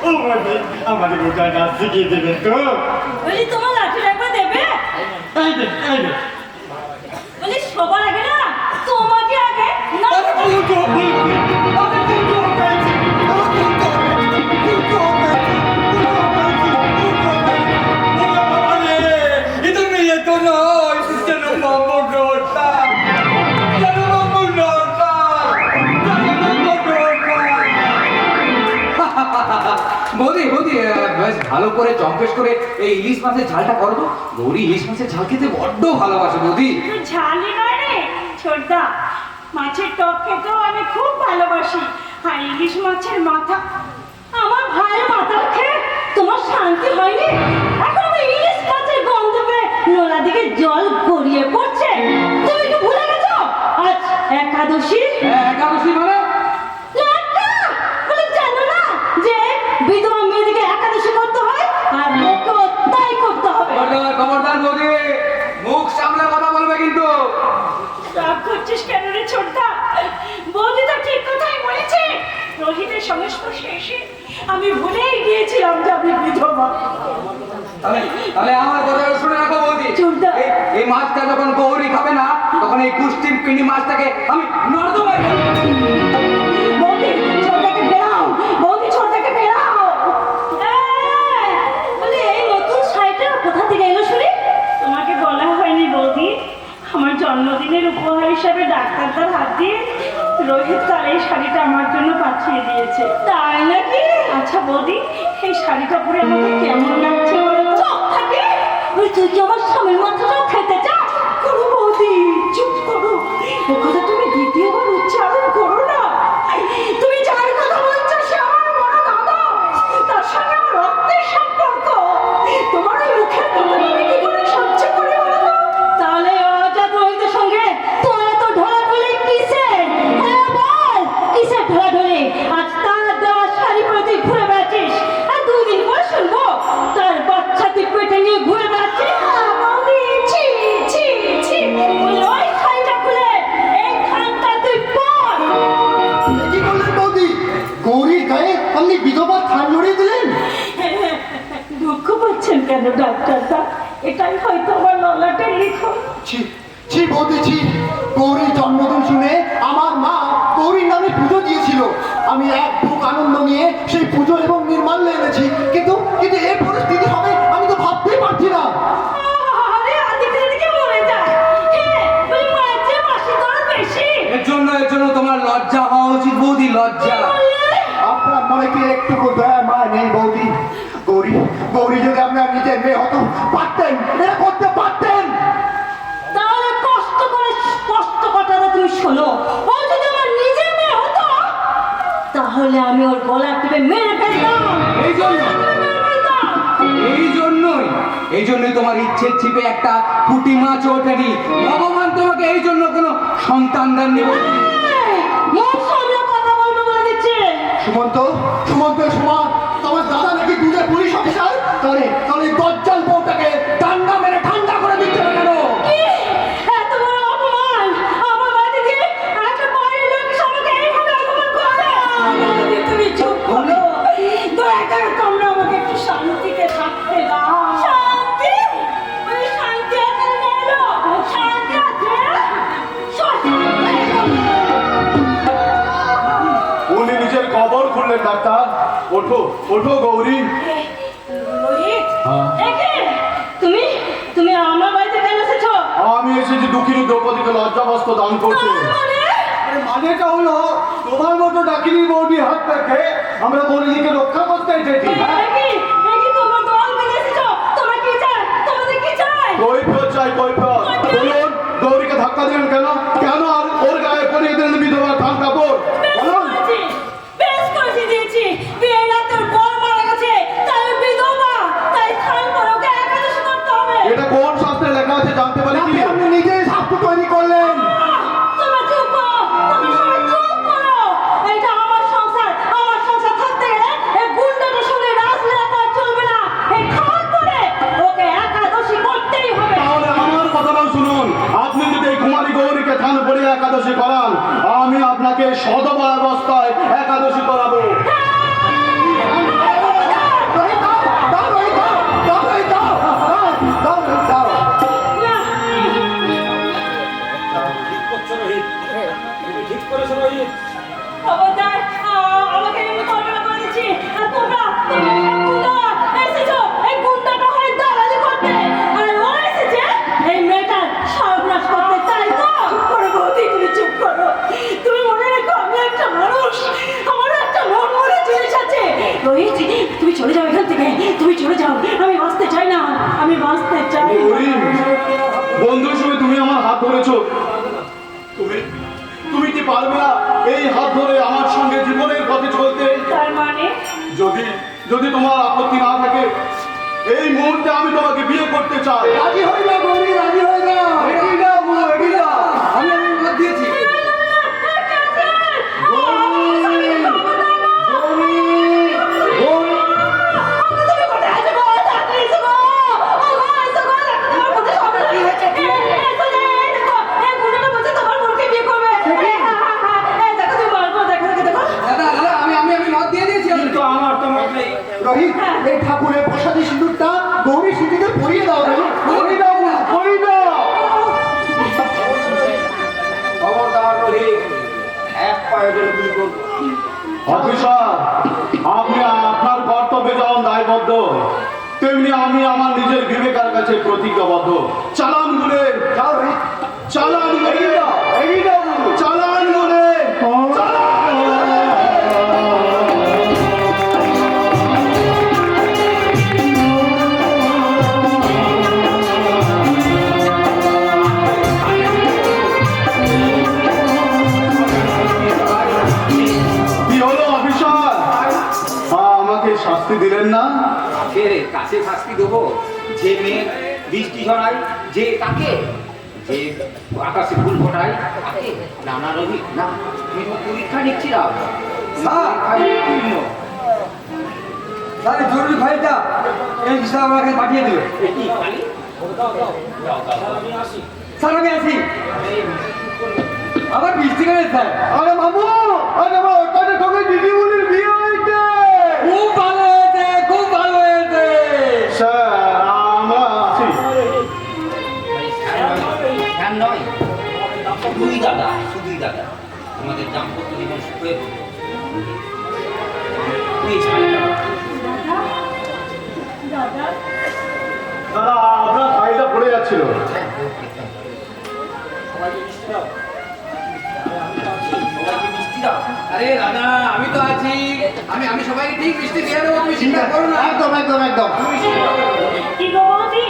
ও বৌদি, আমাদের গোটা নাচ শিখিয়ে দেবে তো? বলি তোমার লাঠিটা একবার দেবে? এই যে, এই যে। বলি সবার আগে না তোমাকে আগে না। আরে বুঝো, বুঝো। আরে বুঝো, পেয়েছি। আরে বুঝো, পেয়েছি। বুঝো, পেয়েছি। বুঝো, পেয়েছি। বুঝো, পেয়েছি। ওরে বাবা রে, এ তো মেয়ে তো নয়, যেন মামুর নটা। যেন মামুর নটা। যেন মামুর নটা। বৌদি বেশ ভালো করে চম্পেশ করে এই ইলিশ মাছের ঝালটা করো তো। গৌরী ইলিশ মাছের ঝাল খেতে বড্ড ভালোবাসে বৌদি। তুই ঝালি নয় রে ছোটদা, মাছের টক খেতেও আমি খুব ভালোবাসি। আর ইলিশ মাছের মাথা, আমার ভাইয়ের মাথা খেয়ে তোমার শান্তি হয়নি? এখন আমি ইলিশ মাছের গন্ধ পেয়ে নোলা দিকে জল গড়িয়ে পড়ছে। তুমি কি ভুলে গেছো আজ একাদশী? একাদশী মানে? বলে জানো না যে বিধবা মেয়েদিকে একাদশী করতে হয় আর ওকেও তাই করতে হবে। খবরদার বৌদি, মুখ সামলে কথা বলবে কিন্তু। রাগ করছিস কেন রে ছোটদা? বৌদি তো ঠিক কথাই বলেছে। রোহিতের সংস্পর্শে এসে আমি ভুলেই গিয়েছিলাম যে আমি বিধবা। তাহলে আমার কথা শুনে রাখো বৌদি, চুপটা। এই মাছটা যখন গৌরী খাবে না, তখন এই কুষ্টির পিঁড়ি মাছটাকে আমি নর্দমায় ফেলবো। বৌদি ছোটদাকে বেরাও, বৌদি ছোটদাকে বেরাও। বলে এই নতুন শাড়িটা কোথা থেকে এলো শুনি? তোমাকে বলা হয়নি বৌদি, আমার জন্মদিনের উপহার হিসাবে ডাক্তারদার হাত দিয়ে রোহিত তার এই শাড়িটা আমার জন্য পাঠিয়ে দিয়েছে। তাই নাকি? আচ্ছা বৌদি, এই শাড়িটা পরে আমাকে কেমন লাগছে বলো তো? চুপ থাকি, তুই কি আমার স্বামীর মাথাটা খেতে চাস? করো বৌদি, চুপ করো। ও কথা তুমি দ্বিতীয়বার উচ্চারণ করো না। তুমি যার কথা বলছো সে আমার বড় দাদা, তার সঙ্গে আমার রক্তের সম্পর্ক। তোমার ওই মুখের কথা আমি কি করে সহ্য করি বলো তো? তাহলে অজাত রোহিতের সঙ্গে তোমার এত ঢলাঢলি কিসের? হ্যাঁ বল, কিসের ঢলাঢলি? আজ তার দেওয়া শাড়ি পরে তুই ঘুরে বেড়াচ্ছিস, আর 2 দিন পর শুনবো তার বাচ্চা তুই পেটে নিয়ে ঘুরে বেড়াচ্ছিস। বৌদি, ছি কেন ডাক্তারটা? এটাই হয়তো আমার ললাটের লিখন। ছি ছি বৌদি ছি, গৌরীর জন্মদিন শুনে আমার মা গৌরীর নামে পুজো দিয়েছিল। আমি এক বুক আনন্দ নিয়ে সেই পুজো এবং নির্মাল্য এনেছি, কিন্তু কিন্তু এর পরিস্থিতি হবে আমি তো ভাবতেই পারছি না। আরে আদিকে দিকে মরে যায়। হ্যাঁ, ওই মায়ের চেয়ে মাসির দরদ বেশি। এর জন্য তোমার লজ্জা হওয়া উচিত বৌদি, লজ্জা। আপনার মনে কি একটুকু দয়া মায় নেই বৌদি? গৌরী গৌরী যদি আপনার নিজের মেয়ে হতো, পারতেন, এটা করতে পারতেন। তাহলে কষ্ট করে স্পষ্ট কথাটা তুমি শোনো। ও যদি আমার নিজের মেয়ে হতো, তাহলে আমি ওর গলা টিপে মেরে ফেলতাম। এই জন্যই তোমার ইচ্ছের ছিপে একটা পুঁটি মাছ ওঠেনি। ভগবান তোমাকে এই জন্য কোনো সন্তান দেননি বৌদি। মুখ সামলে কথা বলবো বলে দিচ্ছে। সুমন্ত সুমন্তের সমান তোমার দাদা নাকি দুধে পুলিশ অফিসার। তাহলে দজ্জাল বউটাকে ডান্ডা মেরে ঠান্ডা করে দিচ্ছে না কেন? কি? এত বড় অপমান! আমার বাড়িতে গিয়ে একটা বাইরের লোক সবাইকে এইভাবে অপমান করে! যদি তুমি চুপ করো, দয়া করে তোমরা আমাকে একটু শান্তিতে থাকতে দাও। শান্তি? ওই শান্তি এখানে এলো? শান্তি আছে? উনি নিজের কবর খুললেন ডাক্তার। ওঠো ওঠো গৌরী। রোহিত, একে তুমি তুমি আমার বাড়িতে কেন এসেছো? আমি এসেছি দুঃখিনী দ্রৌপদীকে লজ্জাবস্ত্র দান করতে। মানেটা হলো তোমার মতো ডাকিনী বৌদির হাত থেকে আমরা গৌরীকে রক্ষা করতে এসেছি। তোমরা দল বেঁধে এসেছো। তোমরা কি চাই? তোমাদের কি চাই? কৈফিয়ত চাই, কৈফিয়ত। বলুন গৌরীকে ধাক্কা দিলেন কেন? কেন আর ওর গায়ে পরিয়ে দিলেন বিধবা থান কাপড়? বলুন। বেশ করেছি দিয়েছি। বিয়ের রাতে ওর বর মারা গেছে, তাই ও বিধবা, তাই থান পরে ওকে একাদশী করতে হবে। এটা কোন শাস্ত্রে লেখা আছে জানতে পারি কি? আপনি নিজেই শাস্ত্র তৈরি করলেন। তোমরা চুপ করো, তোমরা সবাই চুপ করো। এটা আমার সংসার, আমার সংসার থাকতে গেলে এই গুন্ডাটার সঙ্গে রাজলীলা করা চলবে না। এই থান পরে ওকে একাদশী করতেই হবে। তাহলে আমার কথাটা শুনুন। আপনি যদি এই কুমারী গৌরীকে থান পড়িয়ে একাদশী করান, আমি আপনাকে সদবা অবস্থায় একাদশী করাবো। খবরদার, আমাকে এমনি করবে না করে দিচ্ছি। আর তোমরা এসেছো এই গুন্ডাটা হয়ে দালালি করতে, আর ও এসেছে এই মেয়েটার সর্বনাশ করতে। তাই তো? চুপ করো বৌদি, তুমি চুপ করো। তুমি মনে রেখো আমি একটা মানুষ, আমারও একটা মন মনে জিনিস আছে। রোহিত, তুমি চলে যাও এখান থেকে, তুমি চলে যাও। আমি বাঁচতে চাই না, আমি বাঁচতে চাই না। গৌরী, বন্ধুর সঙ্গে তুমি আমার হাত ধরেছো। তুমি কি পারবে না এই হাত ধরে আমার সঙ্গে জীবনের পথে চলতে? তার মানে যদি তোমার আপত্তি না থাকে, এই মুহূর্তে আমি তোমাকে বিয়ে করতে চাই। রাজি হয়ে যাও গৌরী, রাজি হয়ে যাও। আমি মত দিয়েছি। কিন্তু আমার তো মত নেই। রোহিত, এই ঠাকুরের প্রসাদী সিঁদুরটা গৌরী স্মৃতিতে পরিয়ে দাও। পরিয়ে দাও, পরিয়ে দাও। খবরদার রোহিত, এক পায়ে গেলে তুমি করবো। অফিসার, আপনি আপনার কর্তব্যে যেমন দায়বদ্ধ, তেমনি আমি আমার নিজের বিবেকের কাছে প্রতিজ্ঞাবদ্ধ। চালান গুলে, চালান গুলে, চালান গুলে, কি হলো অফিসার? আমাকে শাস্তি দিলেন না? কাছে শাস্তি দেবো? যে মেয়ে বৃষ্টি ঝরায়, যে তাকে, যে আকাশে ফুল ফোটায় তাকে। নানা রবি না, তুমি তো পরীক্ষা নিচ্ছিলাম। তাহলে জরুরি ফাইলটা এই হিসাব আমাকে পাঠিয়ে দিল। স্যার আমি আসি। আবার বৃষ্টি করে স্যার। আরে মামু, আরে মা, ওখানে তোকে দিদিমণির বিয়ে হয়েছে। খুব ভালো হয়েছে, খুব ভালো হয়েছে। স্যার দাদা তোমাদের দাম্পত্য জীবন সুখে এই ঝালটা দাদা দাদা আপনার ফাইলটা পড়ে যাচ্ছিল। সবাইকে মিষ্টি দাও সবাইকে মিষ্টি দাও। আরে দাদা আমি তো আছি, আমি সবাইকে ঠিক মিষ্টি দিয়ে দেবো, তুমি চিন্তা করো না। একদম একদম একদম কি গো বৌদি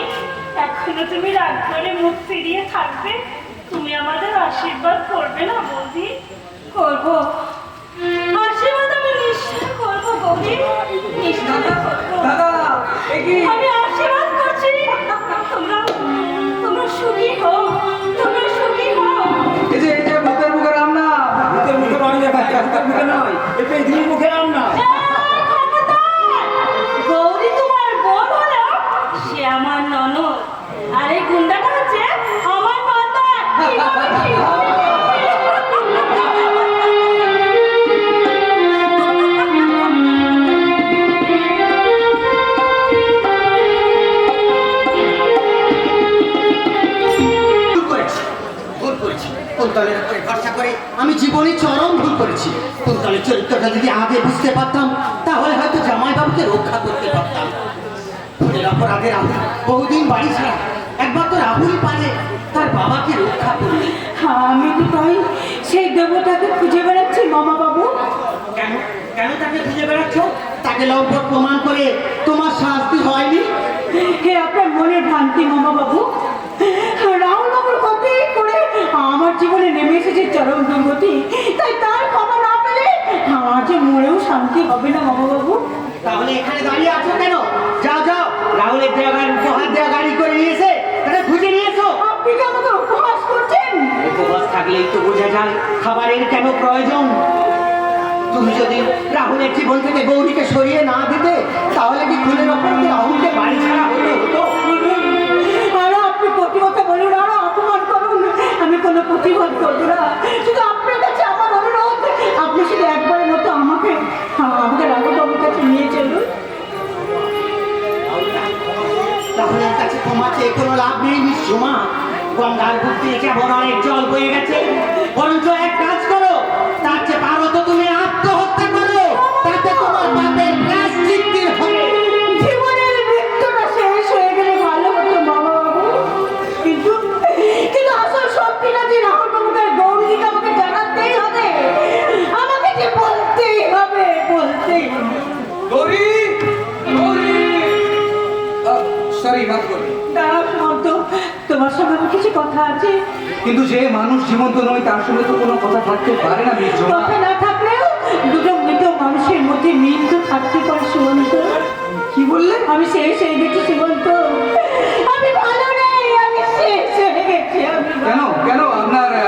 এখনো তুমি রাগ করে মুখ ফিরিয়ে থাকবে? তুমি আমাদের আশীর্বাদ করবে না বৌদি? করবো আশীর্বাদ আমি নিশ্চয় করবো বৌদি, নিশ্চয় করবো। দাদা এ কি? আমি আশীর্বাদ করছি তোমরা সুখী হও, তোমরা সুখী হও। এই যে ভূতের মুখে রান্না। ভূতের মুখে নয় রে ভাই, ভূতের মুখে নয়, এটা এই মুখে রান্না। গৌরী তোমার বোন হলো, সে আমার ননদ, আর এই গুন্ডাটা হচ্ছে আমার মাতা। ভুল করেছি, ভুল করেছি। কুন্তলের উপরে ভরসা করে আমি জীবনে চরম ভুল করেছি। কুন্তলের চরিত্রটা যদি আগে বুঝতে পারতাম তাহলে হয়তো জামাইবাবুকে রক্ষা করতে পারতাম। ভুলের অপরাধে রাহুল বহুদিন বাড়ি ছাড়া, একবার তো রাহুলই পারে তার বাবাকে রক্ষা করতে। আমি তো তাই সেই দেবতাকে খুঁজে বেড়াচ্ছি মামা বাবু। কেন কেন তাকে খুঁজে বেড়াচ্ছ? তাকে লম্পট প্রমাণ করে তোমার শাস্তি হয়নি? হে আপনার মনের ভ্রান্তি মামা বাবু। রাহুল বাবুর কথাই করে আমার জীবনে নেমে এসেছে চরম দুর্গতি, তাই তার ক্ষমা না পেলে আমার যে মরেও শান্তি হবে না মামা বাবু। তাহলে এখানে দাঁড়িয়ে আছো কেন? যাও যাও, রাহুলের দেওয়া গাড়ি, উপহার দেওয়া গাড়ি করে নিয়েছে, তাকে খুঁজে নিয়েছো। আপনি কি আমাকে উপহাস করছেন? উপবাস থাকলেই তো বোঝা যায় খাবারের কেন প্রয়োজন। তুমি যদি রাহুলের জীবন থেকে গৌরীকে সরিয়ে না দিতে তাহলে কি খুনের ওপর কি রাহুলকে বাড়ি ছাড়া হতে হতো? আরো আপনি প্রতিবাদ বলুন, আরো অপমান করুন, আমি কোনো প্রতিবাদ করবো না। শুধু আপনার কাছে আমার অনুরোধ, আপনি শুধু একবারের মতো আমাকে রাহুল বাবুর কাছে নিয়ে চলুন। রাহুলের কাছে ক্ষমা চেয়ে কোনো লাভ নেই বিশ্বমা। গঙ্গার বুক দিয়ে কেমন অনেক জল বয়ে গেছে, বরঞ্চ এক কাজ করো, তার চেয়ে পারো তো তুমি আত্মহত্যা করো, তাতে তোমার পাপের প্রায়শ্চিত্ত হবে। জীবনের মৃত্যুটা শেষ হয়ে গেলে ভালো হতো মামা বাবু, কিন্তু আসল সত্যিটা যে রাহুল বাবুকে গৌরীকে আমাকে জানাতেই হবে, আমাকে যে বলতেই হবে, বলতেই হবে। গৌরী, গৌরী, সরি মাফ করবে। দাঁড়াও সুমন্ত, তোমার সঙ্গে আমার কিছু কথা আছে। কিন্তু যে মানুষ জীবন্ত নয় তার সঙ্গে তো কোনো কথা থাকতে পারে না বিশ্বমা। কথা না থাকলেও দুটো মৃত মানুষের মধ্যে মিল তো থাকতে পারে সুমন্ত। কি বললে? আমি শেষ হয়ে গেছি সুমন্ত, আমি ভালো নেই, আমি শেষ হয়ে গেছি। কেন কেন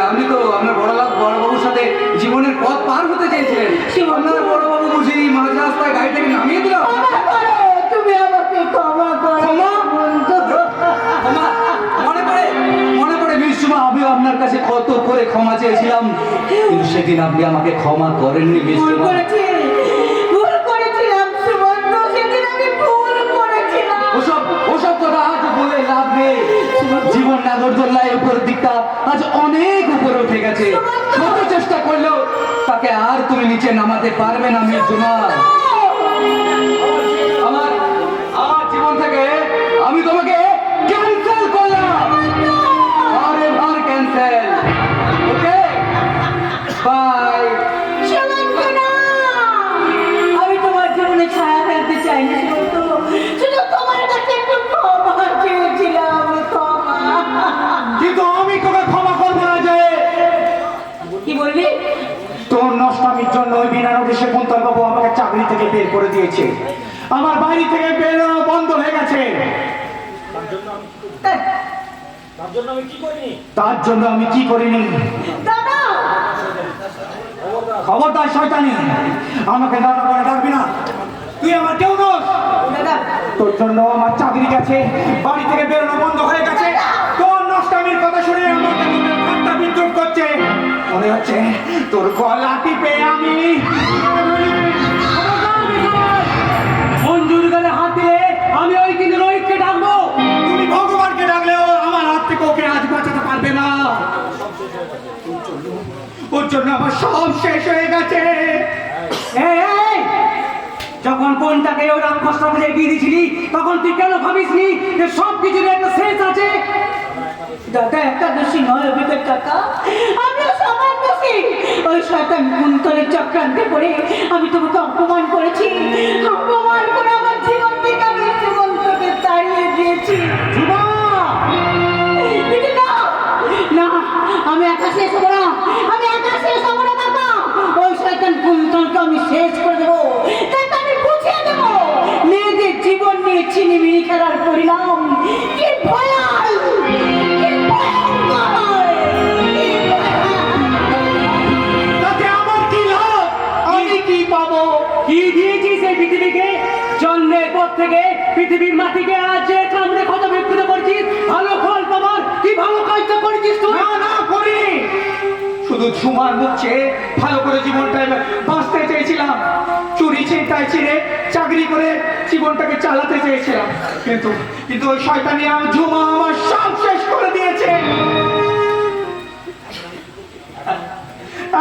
আপনি তো আপনার বড়বাবুর সাথে জীবনের পথ পার হতে চেয়েছিলেন। আপনার বড়বাবু বুঝি মাঝ রাস্তায় গাড়ি থেকে নামিয়ে দিল। ক্ষমা করো, তুমি আমাকে ক্ষমা করো সুমন্ত। মনে পড়ে বিশ্বমা, আমিও আপনার কাছে কত করে ক্ষমা চেয়েছিলাম, কিন্তু সেদিন আপনি আমাকে ক্ষমা করেননি ভুল বিশ্বমা। করেছিলাম সুমন্ত, সেদিন আমি ভুল করেছিলাম। ওসব কথা আজ বলে লাভ নেই। জীবন নাগরদোল্লায় উপরের দিকটা আজ অনেক উপরে উঠে গেছে। কত চেষ্টা করলেও তাকে আর তুমি নিচে নামাতে পারবে না মির্জুমা। আমার জীবন থেকে আমি তোমাকে ক্যান্সেল করলাম। আর ক্যান্সেল। Okay bye. সুমন্ত না, আমি তোমার জীবনে ছায়া ফেলতে চাই না সুমন্ত, শুধু তোমার কাছে একটু ক্ষমা চেয়েছিলাম, ক্ষমা। কিন্তু আমি তোকে ক্ষমা করবো না। যে কি বললি? তোর নষ্টামির জন্য ওই বিনা নোটিশে কুন্তল বাবু আমাকে চাকরি থেকে বের করে দিয়েছে। আমার বাড়ি থেকে বেরোনো বন্ধ হয়ে গেছে। তার জন্য আমি কি করিনি? দাদা, খবরদার শয়তানি, আমাকে দাদা করে ডাকবি না। তুই আমার কেউ নস। দাদা, তোর জন্য আমার চাকরি গেছে, বাড়ি থেকে বেরোনো বন্ধ হয়ে গেছে। তোর নষ্টামির কথা শুনে আমার ঠাট্টা বিদ্রুপ করছে। মনে হচ্ছে তোর গলা টিপে আমি মঞ্জুর গেলে হাত দিলে আমি ওই কিন্তু রোহিতকে ডাকবো। তুমি ভগবানকে ডাকলেও আমার হাত থেকে ওকে আজ বাঁচাতে পারবে না। ওর আমার সব শেষ হয়ে গেছে। এই, এই, যখন বোনটাকে ওই রাক্ষসটা বুঝে বিয়ে দিয়েছিলি তখন তুই কেন ভাবিসনি যে সব কিছুর একটা শেষ আছে? দাদা একটা দোষী নয় অভিজ্ঞ কাকা, আমিও সমান দোষী। ওই শয়তান কুন্তলের চক্রান্তে পড়ে আমি তোমাকে অপমান করেছি, অপমান করে আমার জীবন থেকে আমি জীবনটাকে তাড়িয়ে দিয়েছি। যুবা, দিদি না, না, আমি একা শেষ হবো না, আমি একা শেষ হবো না কাকা। ওই শয়তান কুন্তলকে আমি শেষ করে দেবো, তাকে আমি বুঝিয়ে দেবো মেয়েদের জীবন নিয়ে ছিনিমিনি খেলার পরিণাম কি ভয়াল, কি ভয়ঙ্কর, কি ভয়াল। তাতে আমার কি লাভ? আমি কি পাবো? কি দিয়েছিস এই পৃথিবীকে? জন্মের পর থেকে পৃথিবীর মাটিকে আজ যে কামড়ে ক্ষত বিক্ষত করেছিস, ভালো ফল পাবার কি ভালো কাজটা করেছিস তুই? না না, করিনি। শুধু ঝুমার মুখ চেয়ে ভালো করে জীবনটা বাঁচতে চেয়েছিলাম। চুরি ছিনতাই ছিঁড়ে চাকরি করে জীবনটাকে চালাতে চেয়েছিলাম, কিন্তু কিন্তু ওই শয়তানি ঝুমা আমার সব শেষ করে দিয়েছে।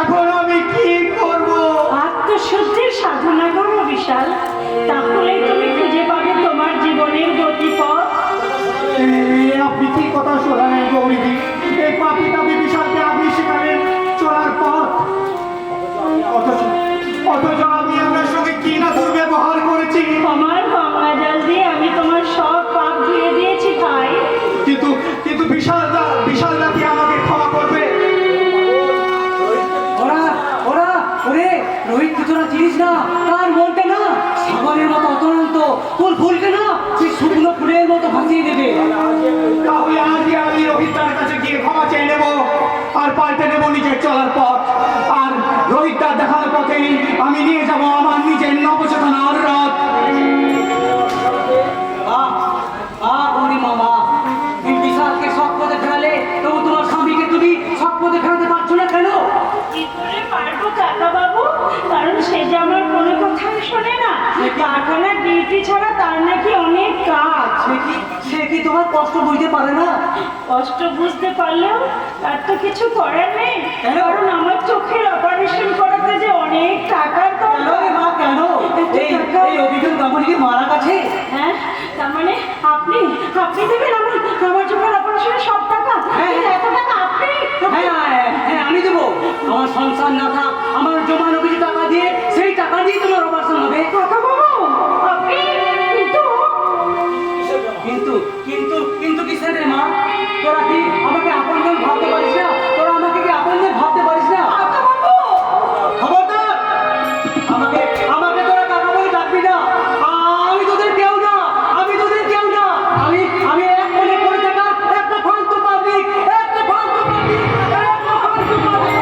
এখন আমি কি করব? আত্মশুদ্ধির সাধনা করো বিশাল, তাহলে তুমি খুঁজে পাবে তোমার জীবনের গতিপথ। আপনি কি কথা শোনালেন গৌরীদি? এই পাপি তাপি বিশালকে আপনি সেখানে চলার পথ, অথচ অথচ আমি আপনার সঙ্গে কি না দুর্ব্যবহার করেছি। আমার গঙ্গা জল দিয়ে আমি তোমার সব পাপ ধুয়ে দিয়েছি ভাই। কিন্তু কিন্তু বিশালদা কি আমাকে ক্ষমা করবে? ওরা ওরা ওরে রোহিত, তুই তোরা চিনিস না তার মনটা না সাগরের মতো অতন্ত, তোর ভুলকে না সেই শুকনো ফুলের মতো ভাসিয়ে দেবে। তাহলে আজই আমি রোহিতদার কাছে গিয়ে ক্ষমা চেয়ে নেব, আর পাল্টে নেব নিজের চলার পথ। আর রোহিতদার দেখার পথেই আমি নিয়ে যাব আমার নিজের নবচেতনার রথ। গৌরী মামা, তুমি বিশালকে সৎ পথে ফেরালে, তবু তোমার স্বামীকে তুমি সৎ পথে ফেরাতে পারছো না কেন? কি করে পারবো কাকা বাবু, কারণ সে যে আমার কোনো কথাই শোনে না। কারখানা ডিউটি ছাড়া তার নাকি অনেক কাজ। সে কি তোমার কষ্ট বুঝতে পারে না? কষ্ট বুঝতে পারলেও তার তো কিছু করার নেই, কেন? কারণ আমার চোখের অপারেশন করাতে যে অনেক টাকার কেন রে দরকার। মা, কেন? এই অভিযোগ গামনিকে মারা গেছে? হ্যাঁ, তার মানে আপনি আপনি দেবেন আমার চোখের অপারেশনের সব টাকা? হ্যাঁ। এত টাকা আপনি? হ্যাঁ, আমি দেবো। আমার সংসার না থাক, আমার জমানো কিছু টাকা দিয়ে সেই টাকা দিয়ে তোমার অপারেশন হবে। কাকা বাবু, আপনি কিন্তু কিন্তু কিন্তু কিন্তু কিসের রে মা? তোরা কি আমাকে আপনজন ভাবতে পারিস না? তোরা আমাকে কি আপনজন ভাবতে পারিস না? কাকা বাবু, খবরদার! আমাকে আমাকে তোরা কাকা বলে ডাকবি না। আমি তোদের কেউ না, আমি তোদের কেউ না। আমি এক মনে পড়ে থাকা একটা ফালতু পাবলিক, একটা ফালতু পাবলিক, একটা ফালতু পাবলিক।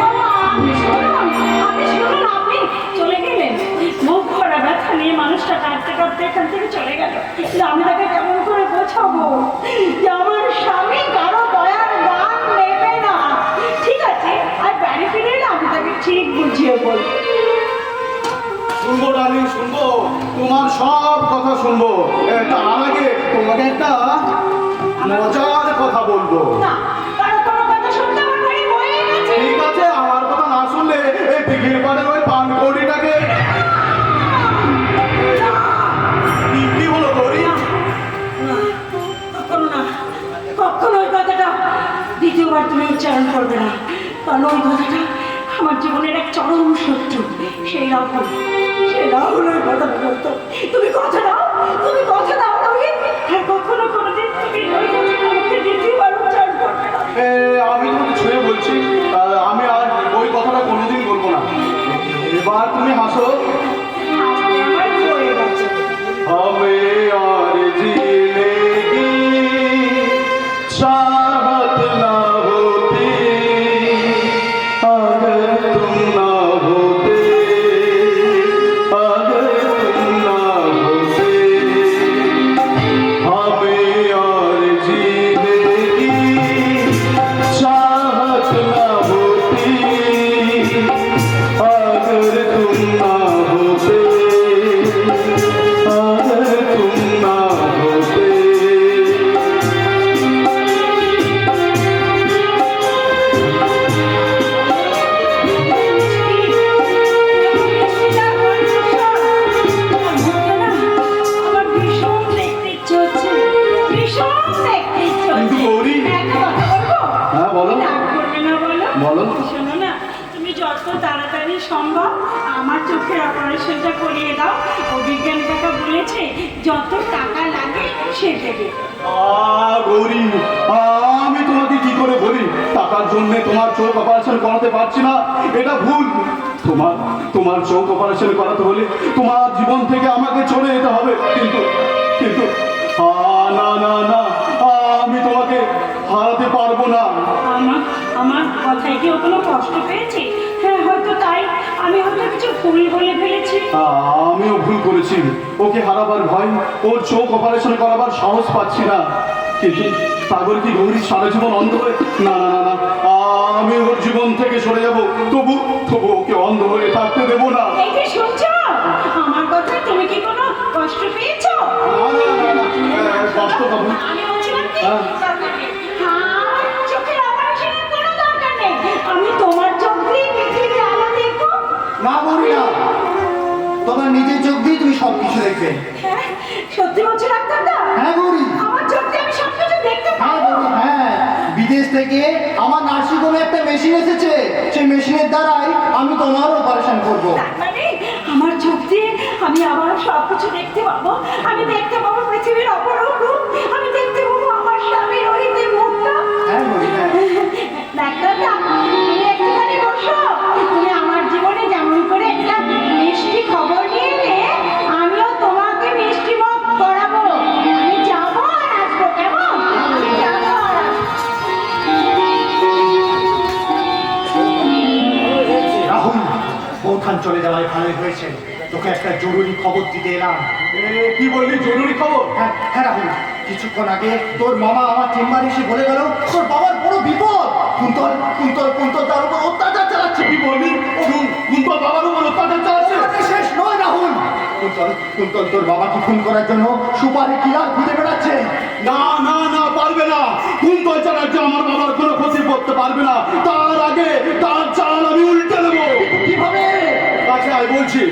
আপনি শুনুন, আপনি চলে গেলেন। মুখ ভরা ব্যথা নিয়ে মানুষটা কাঁদতে কাঁদতে এখান থেকে চলে গেল। কিন্তু আমি তাকে কেমন করে বোঝাবো যে আমার স্বামী কারো দয়ার দান নেবে না? ঠিক আছে, আর বাড়ি ফিরে এলে আমি তাকে ঠিক বুঝিয়ে বলবো। শুনবো ডার্লিং, শুনবো, তোমার সব কথা শুনবো। তার আগে তোমাকে একটা মজার কথা বলবো। না, কারো কোনো কথা শুনতে আমার বাড়ি বয়ে গেছে। ঠিক আছে, আমার কথা না শুনলে এই দিঘির পাড়ের ওই পানকৌড়িটাকে কি হলো গৌরী? কখনো না, কখনো ওই কথাটা দ্বিতীয়বার তুমি উচ্চারণ করবে না, কারণ ওই কথাটা আমার জীবনের এক চরম শত্রু। সেই রাহুল ওই কথাটা বলতো। তুমি কথা দাও, তুমি কথা দাও রোহিত, আর কখনো কোনোদিন তুমি ওই কথাটা মুখে দ্বিতীয়বার উচ্চারণ করবে না। আমি তোমাকে ছুঁয়ে বলছি, আমি আর ওই কথাটা কোনোদিন বলবো না। এবার তুমি হাসো। আজকে আমার বয়ে গেছে। हमें और जीने की चाहत ना होती अगर तुम ना होते, अगर तुम ना होते। বলো। শোনো না, তুমি যত তাড়াতাড়ি সম্ভব আমার চোখের অপারেশনটা করিয়ে দাও। অভিজ্ঞান কাকা বলেছে যত টাকা লাগে সে দেবে। গৌরী, আমি তোমাকে কি করে বলি, টাকার জন্য তোমার চোখ অপারেশন করাতে পারছি না, এটা ভুল। তোমার চোখ অপারেশন করাতে হলে তোমার জীবন থেকে আমাকে চলে যেতে হবে। কিন্তু কিন্তু না না না, আমি তোমাকে হারাতে পারবো না। আমার কথায় কি ও কোনো কষ্ট পেয়েছে? হ্যাঁ, হয়তো তাই। আমি হয়তো কিছু ভুল বলে ফেলেছি। আমিও ভুল করেছি, ওকে হারাবার ভয় ওর চোখ অপারেশন করাবার সাহস পাচ্ছি না। কিন্তু পাগল কি গৌরী সারা জীবন অন্ধ হয়ে? না না না না, আমি ওর জীবন থেকে সরে যাব, তবু ওকে অন্ধ হয়ে থাকতে দেবো না। এই যে শুনছো আমার কথা, তুমি কি কোনো কষ্ট পেয়েছো? কষ্ট পাবো? আমি বলছিলাম কি, হ্যাঁ। দরকার নেই। আমার চোখের অপারেশনের কোনো দরকার নেই। আমি তোমার চোখ দিয়ে পৃথিবীর আলো দেখবো। না গৌরী না, তোমার নিজের চোখ দিয়ে তুমি সবকিছু দেখবে। হ্যাঁ, সত্যি বলছো ডাক্তারদা? হ্যাঁ গৌরী, আমার চোখ দিয়ে আমি সবকিছু দেখতে হ্যাঁ পাবো? গৌরী, হ্যাঁ। বিদেশ থেকে আমার নার্সিং হোমে একটা মেশিন এসেছে, সেই মেশিনের দ্বারাই আমি তোমার অপারেশন করবো। তার মানে আমার চোখ দিয়ে আমি আবার সবকিছু দেখতে পাবো। আমি দেখতে পাবো পৃথিবীর অপরূপ রূপ। আমি দেখতে পাবো আমার স্বামী রোহিতের মুখটা। হ্যাঁ গৌরী, হ্যাঁ। ডাক্তারদা, তুমি একটুখানি বসো। তুমি আমার জীবনে যেমন করে একটা মিষ্টি খবর নিয়ে এলে, আমিও তোমাকে মিষ্টি মুখ করাবো। আমি যাবো আর আসবো, কেমন? আমি যাবো আর আসবো। রাহুল, বৌঠান চলে যাওয়ায় ভালোই হয়েছে। তোকে একটা জরুরি খবর দিতে এলাম। কি বললি, জরুরি খবর? হ্যাঁ হ্যাঁ রাহুল, কিছুক্ষণ আগে তোর মামা আমার চেম্বারে এসে বলে গেল তোর বাবার বড় বিপদ। কুন্তল কুন্তল কুন্তল তার উপর অত্যাচার চালাচ্ছে। কি বললি? কুন্তল বাবার উপর অত্যাচার চালাচ্ছে? আরে শেষ নয় রাহুল, কুন্তল কুন্তল তোর বাবাকে খুন করার জন্য সুপারি কিলার খুঁজে বেড়াচ্ছে। না না না, পারবে না। কুন্তল চ্যাটার্জি আমার বাবার কোনো ক্ষতি করতে পারবে না। তার আগে তার চাল আমি উল্টে দেবো। কিভাবে? আচ্ছা, আমি বলছি।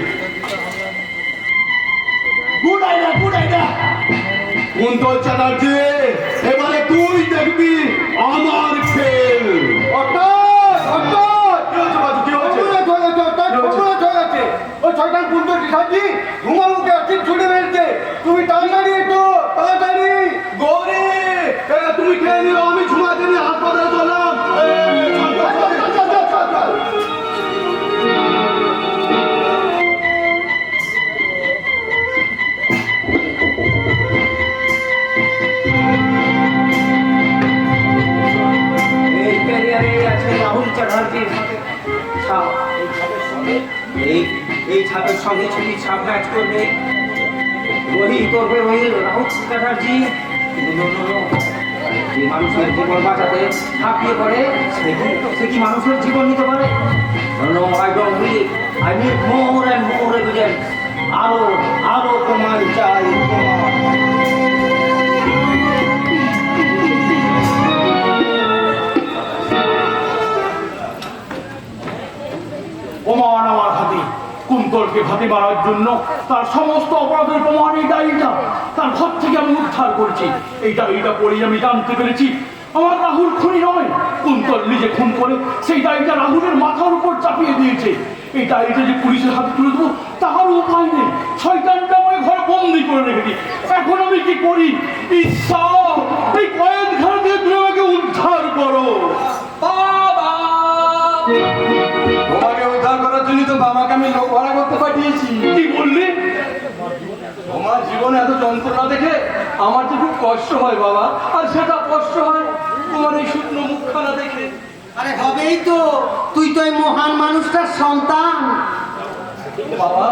Good idea, good idea. Kuntal Chatterjee, এবারে তুই দেখবি আমার খেল। কি হয়েছে বাবু, কি হয়েছে? ওই ছয়টার কুন্তল চ্যাটার্জি ঘুমামুখে অচিত ছুটে বেড়েছে। তুমি তাড়াতাড়ি একটু তাড়াতাড়ি। গৌরী, তুমি খেয়ে নিও, আমি ঝুমাতে নিয়ে হাসপাতালে চললাম। এই ক্যারিয়ারে আছে রাহুল চ্যাটার্জির ছাপ। এই ছাপের সঙ্গে এই ছাপের সঙ্গে ছবি ছাপ ম্যাচ করবে। রোহিত করবে রাহুল চ্যাটার্জি। যে মানুষের জীবন বাঁচাতে ঝাঁপিয়ে পড়ে, সে কি মানুষের জীবন নিতে পারে? No, I don't believe. I need more and more evidence. আরো প্রমাণ চাই, প্রমাণ। প্রমাণ আমার হাতে। কুন্তলকে ঘাতে মারার জন্য তার সমস্ত অপরাধের প্রমাণ এই ডায়েরিটা। তার ঘর থেকে আমি উদ্ধার করেছি। এই ডায়েরিটা পড়ে আমি জানতে পেরেছি আমার রাহুল খুনি নয়। কুন্তল নিজে খুন করে সেই ডায়েরিটা রাহুলের মাথার উপর চাপিয়ে দিয়েছে। এই ডায়েরিটা যে পুলিশের হাতে তুলে দেবো তাহার উপায় নেই। শয়তানটা আমাকে ঘরে বন্দি করে রেখেছি। এখন আমি কি করি? ঈশ্বর, এই কয়েকখানা দিয়ে তুমি আমাকে উদ্ধার করো। বাবা, তোমাকে উদ্ধার করার জন্য তো বাবাকে আমি লোক ভাড়া করতে পাঠিয়েছি। কি বললি? তোমার জীবনে এত যন্ত্রণা দেখে আমার যে খুব কষ্ট হয় বাবা, আর সেটা কষ্ট হয় তোমার এই শুকনো মুখখানা দেখে। আরে হবেই তো, তুই তো এই মহান মানুষটার সন্তান। বাবা,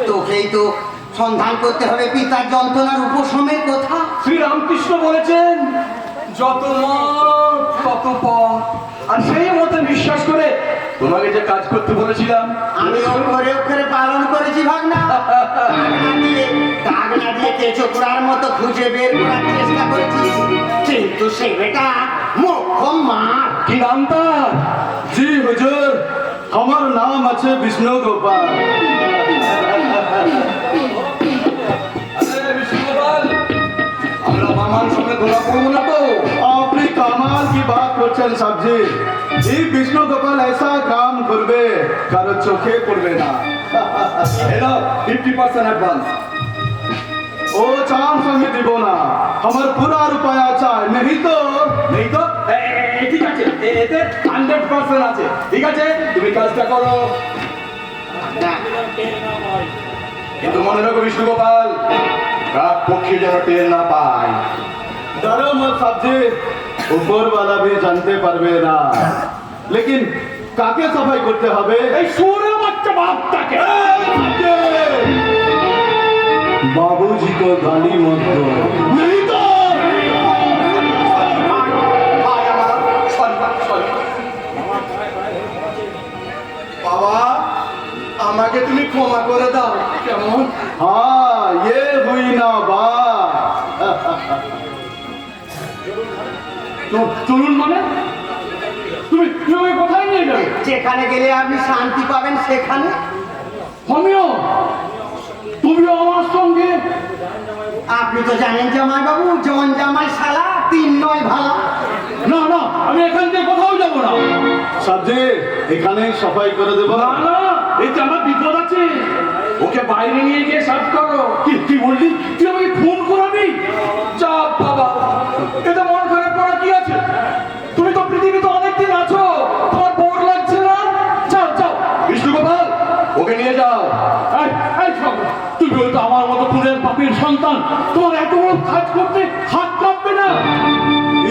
তোকেই তো সন্ধান করতে হবে পিতার যন্ত্রণার উপশমের কথা। শ্রীরামকৃষ্ণ বলেছেন যত মত তত পথ। আর সেই মতে বিশ্বাস করে তোমাকে যে কাজ করতে বলেছিলাম আমি অক্ষরে অক্ষরে পালন করেছি ভাগনা। দাগ না দিয়ে কেঁচোকুড়ার মতো খুঁজে বের করার চেষ্টা করেছি, কিন্তু সে বেটা মোক্ষম মার। কি নাম তার? জি হুজুর, আমার নাম আছে বিষ্ণু গোপাল। বিষ্ণু গোপাল, আমরা মামার সঙ্গে ধরা পড়বো না তো? আপনি कमाल की बात করছেন সাবজি এই বিষ্ণু গোপাল ऐसा काम করবে কারো চোখে পড়বে না এলো 50% অ্যাডভান্স। ও চান্স আমি দিব না আমার পুরা রূপায়া চাই नहीं तो নেই তো ঠিক আছে, এতে 100% আছে। ঠিক আছে, তুমি কাজটা করো, কিন্তু মনে রাখো বিষ্ণু গোপাল, কাক পক্ষী যেন টের না পায়। डरो मत साबजी ऊपर वाला भी जानते পারবে না लेकिन কাকে সাফাই করতে হবে এই সুরের বাচ্চা বাপটাকে बाबूजी को गाली मत दो নেই তো ভাই আমার, সরি। বাবা, আমাকে তুমি ক্ষমা করে দাও, কেমন? हाँ ये हुई ना बात চলুন মানে তুমি কোথায় নিয়ে যাবে? যেখানে গেলে আপনি শান্তি পাবেন সেখানে। আমিও, তুমিও আমার সঙ্গে। আপনি তো জানেন জামাই বাবু, জন জামাই শালা 3 নয় ভালা। না না, আমি এখান থেকে কোথাও যাব না। সাবজি এখানেই সাফাই করে দেব না না, এই যে আমার বিপদ আছে, ওকে বাইরে নিয়ে গিয়ে সাফ করো। কি বললি? তুই আমাকে ফোন করাবি? চাপ বাবা, এটা মন খারাপ করা কি আছে? তুমি তো পৃথিবীতে অনেকদিন আছো, তোমার বোর লাগছে না? যাও। বিষ্ণু গোপাল, ওকে নিয়ে যাও। এই সব, তুমি হয়তো আমার মতো পুরের পাপির সন্তান, তোমার এত বড় কাজ করতে হাত কাঁপবে না?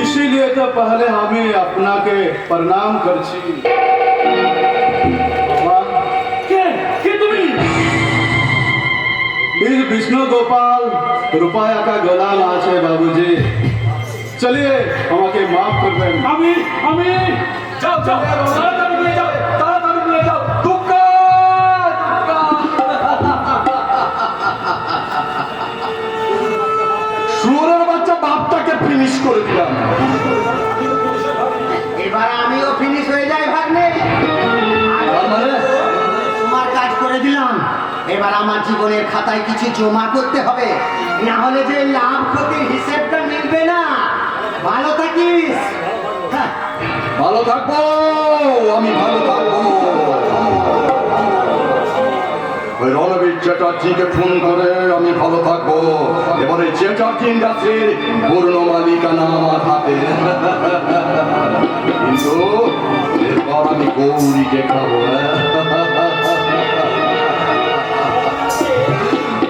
इसीलिए तो पहले हमें अपना के प्रणाम करছি बाबा কে তুমি? इस विष्णु गोपाल रुपया का गोदाम আছে बाबूजी चलिए আমাকে মাফ করবেন আমি যাও তাড়াতাড়ি নিয়ে যাও দুঃখা। সুরের বাচ্চা বাপটাকে ফিনিশ করে দিলাম। এবার আমিও ফিনিশ হয়ে যাই ভাগ্নে। তার মানে তোমার কাজ করে দিলাম, এবার আমার জীবনের খাতায় কিছু জমা করতে হবে, না হলে যে লাভ ক্ষতির হিসেবটা মিলবে না। ভালো থাকিস। হ্যাঁ। ভালো থাকবো, আমি ভালো থাকবো। ওই রণবীর চ্যাটার্জিকে ফোন করে আমি ভালো থাকবো। এবারে চ্যাটার্জি ইন্ডাস্ট্রির পূর্ণ মালিকানা আমার হাতে। কিন্তু এরপর আমি গৌরীকে খাবো।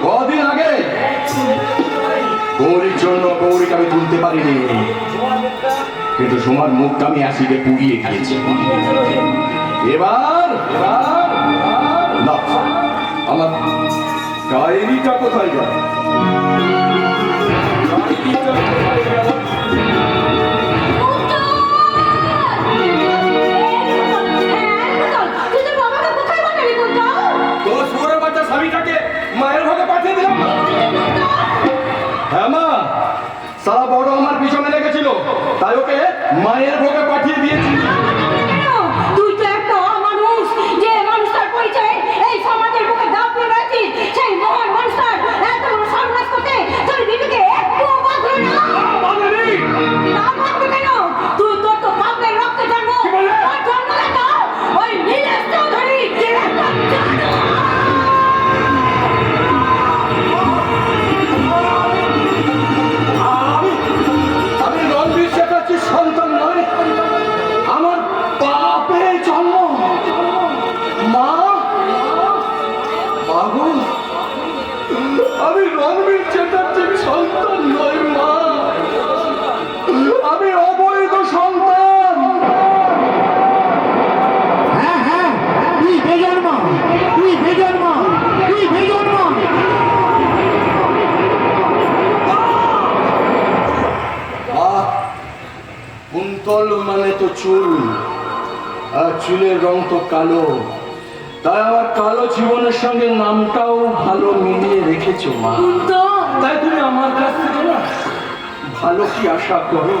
কদিন আগে গৌরীর জন্য গৌরীকে আমি তুলতে পারিনি, কিন্তু তোমার মুখটা আমি অ্যাসিডে পুড়িয়ে দিয়েছি। এবার না, আমার ডায়েরিটা কোথায় গেল? তোর সুরের বাচ্চা স্বামীটাকে মায়ের ভাগে পাঠিয়ে দিলাম। হ্যাঁ মা, সারা বড় আমার পিছনে লেগেছিল, তাই ওকে মায়ের ভোগে পাঠিয়ে দিয়েছি। তুই তো একটা অমানুষ, যে মানুষটার পরিচয় এই সমাজের বুকে দাপ দিয়ে বেড়াচ্ছিস, সেই মহান মানুষটার এত বড় সর্বনাশ করতে তোর বিবেকে একটুও বাঁধলো না? না বাঁধবে কেন? তুই তোর তো বাপের রক্তে জন্ম, তোর জন্মদাতা ওই নীলেশ চৌধুরী একটা আমি রণবীর চ্যাটার্জির সন্তান নয়, আমার বাপে জন্ম। মা বাবু, আমি রণবীর চ্যাটার্জির সন্তান নয় মা, আমি অবৈধ সন্তান। হ্যাঁ, তুই বেজন্মা। কুন্তল মানে তো চুল, আর চুলের রং তো কালো, তাই আমার কালো জীবনের সঙ্গে নামটাও ভালো মিলিয়ে রেখেছো মা। তাই তুমি আমার কাছ থেকে না ভালো কি আশা করো?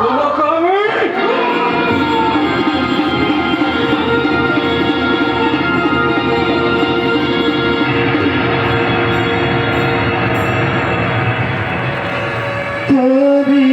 তোমাকে আমি तेरी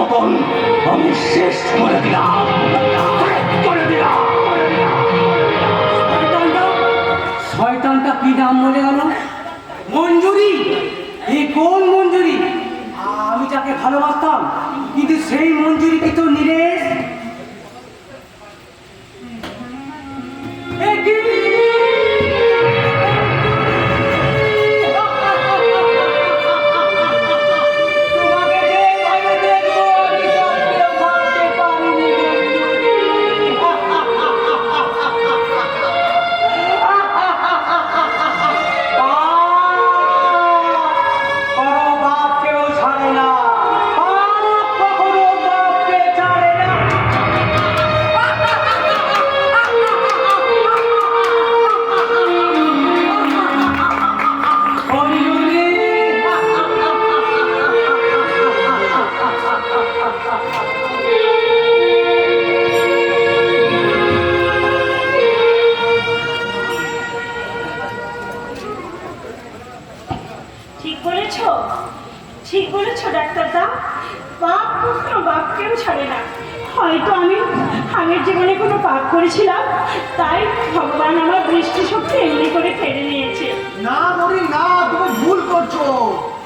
পতন আমি শেষ করে দিলাম, শেষ করে দিলাম। শয়তানটা শয়তানটা কি নাম মনে গেল? মঞ্জুরি। এই কোন মঞ্জুরি? আমি যাকে ভালোবাসতাম, কিন্তু সেই মঞ্জুরি কি তো নীরেশ? এ কি? তোমাকে যে ভাবে দেখবো, আমি স্বপ্নেও ভাবতে পারিনি কোনো বাপকেও ছাড়ে না, পাপ কখনো বাপকে ছাড়ে না। মঞ্জুরি। ঠিক বলেছো, ঠিক বলেছো ডাক্তারদা। পাপ কখনো বাপকেও ছাড়ে না। হয়তো আমি আগের জীবনে কোনো পাপ করেছিলাম, তাই ভগবান আমার দৃষ্টিশক্তি এমনি করে কেড়ে নিয়েছে। না মরি না, তুমি ভুল করছো।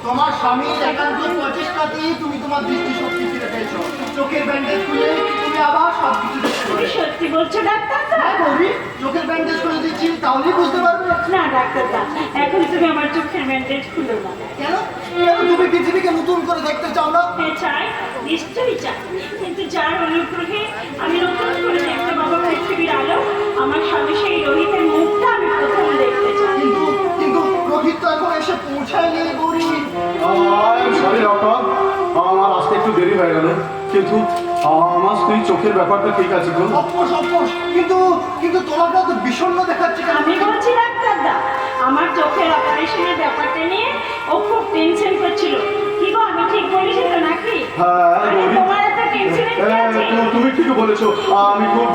তোমার স্বামীর একান্ত প্রচেষ্টাতেই তুমি তোমার দৃষ্টিশক্তি ফিরে পেয়েছো। চোখের ব্যান্ডেজ খুলে তুমি আবার সব কিছু দেখতে তুমি পাবে। সত্যি বলছো ডাক্তারদা? হ্যাঁ মরি, চোখের ব্যান্ডেজ করে দিচ্ছি, তাহলেই বুঝতে পারবে। না ডাক্তারদা, এখন তুমি আমার চোখের ব্যান্ডেজ খুলো না। কেন কেন তুমি পৃথিবীকে নতুন করে দেখতে চাও না? হ্যাঁ চাই, নিশ্চয়ই চাই, কিন্তু যার অনুগ্রহে আমি নতুন করে দেখতে পাবো পৃথিবীর আলো, আমার স্বামী সেই রোহিতের মুখটা আমি প্রথম দেখতে চাই। কিন্তু কিন্তু রোহিত তো এখন এসে পৌঁছায়নি গৌরী। সরি ডক্টর, আমার আসতে একটু দেরি হয়ে গেল, কিন্তু আমার স্ত্রী চোখের ব্যাপারটা ঠিক আছে তো? অফকোর্স অফকোর্স, কিন্তু কিন্তু তোমাকে তো বিষণ্ণ দেখাচ্ছে কেন? আমি বলছি ডাক্তারদা, আমার চোখের অপারেশনের ব্যাপারটা নিয়ে ও খুব টেনশন করছিল। কি গো, আমি ঠিক বলেছি তো নাকি? হ্যাঁ, আরে, গৌরী। তোমার এত টেনশনের কি আছে? তুমি ঠিকই বলেছো, আমি খুব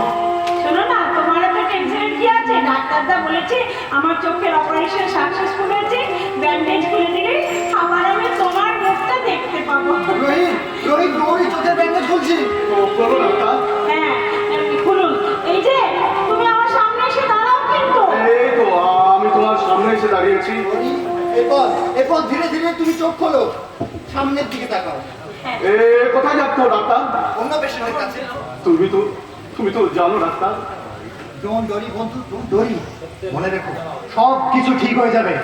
শোনো না, তোমার এত টেনশনের কি আছে? ডাক্তারদা বলেছে আমার চোখের অপারেশন সাকসেসফুল হয়েছে, ব্যান্ডেজ খুলে দিলে আবার আমি তোমার মুখটা দেখতে পাবো। রোহিত রোহিত গৌরী চোখের ব্যান্ডেজ খুলছি। করো ডাক্তার। হ্যাঁ, খুলুন। এই যে তুমি আমার সামনে এসে দাঁড়াও কিন্তু। এই তো আমি তোমার সামনে এসে দাঁড়িয়েছি। গৌরী, এরপর ধীরে ধীরে তুমি চোখ খোলো, সামনের দিকে তাকাও। হ্যাঁ। কোথায় যাচ্ছ ডাক্তার? অন্য পেশেন্টের কাছে। তুমি তো জানো ডাক্তার। ডোন্ট ডরি বন্ধু, ডোন্ট ডরি। মনে রেখো, সব কিছু ঠিক হয়ে যাবে।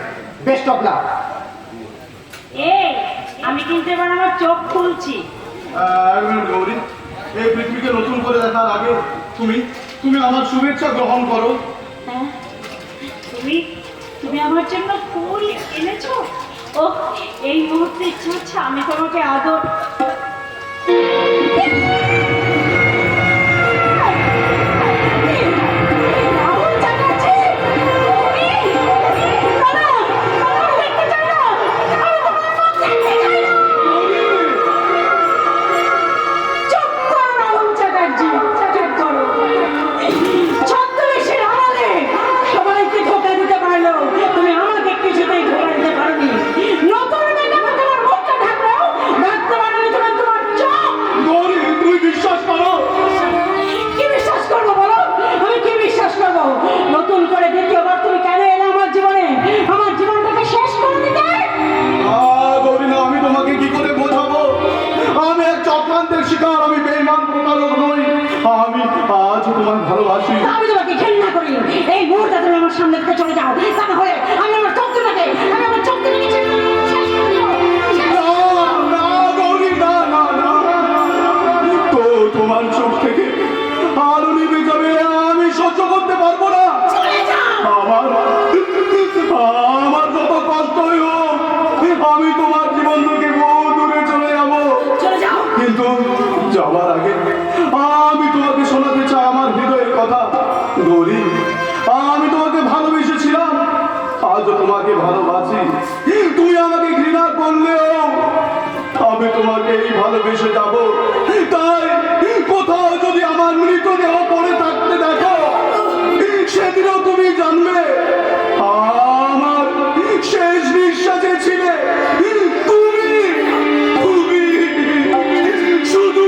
Best of luck. এই, আমি কিন্তু এবার আমার চোখ খুলছি। এক মিনিট গৌরী, এই পৃথিবীকে নতুন করে দেখার আগে তুমি আমার শুভেচ্ছা গ্রহণ করো। হ্যাঁ, তুমি তুমি আমার জন্য ফুল এনেছো। ও, এই মুহূর্তে ইচ্ছে হচ্ছে আমি তোমাকে আদর। রাহুল চ্যাটার্জি, তুমি? দাদা, দাদা, দেখতে চাই না। আমি তোমার মুখ দেখতে চাই না। চুপ করো রাহুল চ্যাটার্জি, চুপ করো। ছদ্মবেশের আড়ালে সবাইকে ধোকা দিতে পারলো, তুমি আমাকে কিছুতেই ধোকা দিতে পারোনি। নতুন মেকআপে তোমার মুখটা ঢাকলেও ঢাকতে পারোনি তুমি তোমার চোখ। গৌরী, তুমি বিশ্বাস করো। কি বিশ্বাস করবো বলো? আমি কি বিশ্বাস করবো? নতুন করে দ্বিতীয়বার তুমি কেন এলে আমার জীবনে? আমার জীবনটাকে শেষ করে দিতে? গৌরী না, আমি তোমাকে কি করে বোঝাবো? আমি এক চক্রান্তের শিকার, আমি বেঈমান প্রতারক নই। আমি আজও তোমায় ভালোবাসি। আমি তোমাকে ঘৃণা করি। এই মুহূর্তে তুমি আমার সামনে থেকে চলে যাও, তা না হলে আমি আমার চোখটাকে শেষ করে দেবো। না গৌরী, না না না, তো তোমার চোখ থেকে আলো নিভে যাবে, আমি সহ্য করতে পারবো না। চলে যাও। আমার যত কষ্টই হোক, আমি তোমার জীবন থেকে বহু দূরে চলে যাবো। চলে যাও। কিন্তু যাওয়ার আগে আমি তোমাকে শোনাতে চাই আমার হৃদয়ের কথা। গৌরী, আমি তোমাকে ভালোবেসেছিলাম, আজও তোমাকে ভালোবাসি। তুমি আমাকে ঘৃণা করলেও আমি তোমাকে এই ভালোবেসে যাব। তাই কোথাও যদি আমার মৃতদেহ পড়ে থাকতে দেখো, সেদিনও তুমি জানবে আমার শেষ নিঃশ্বাসে ছিলে তুমি, তুমি, শুধু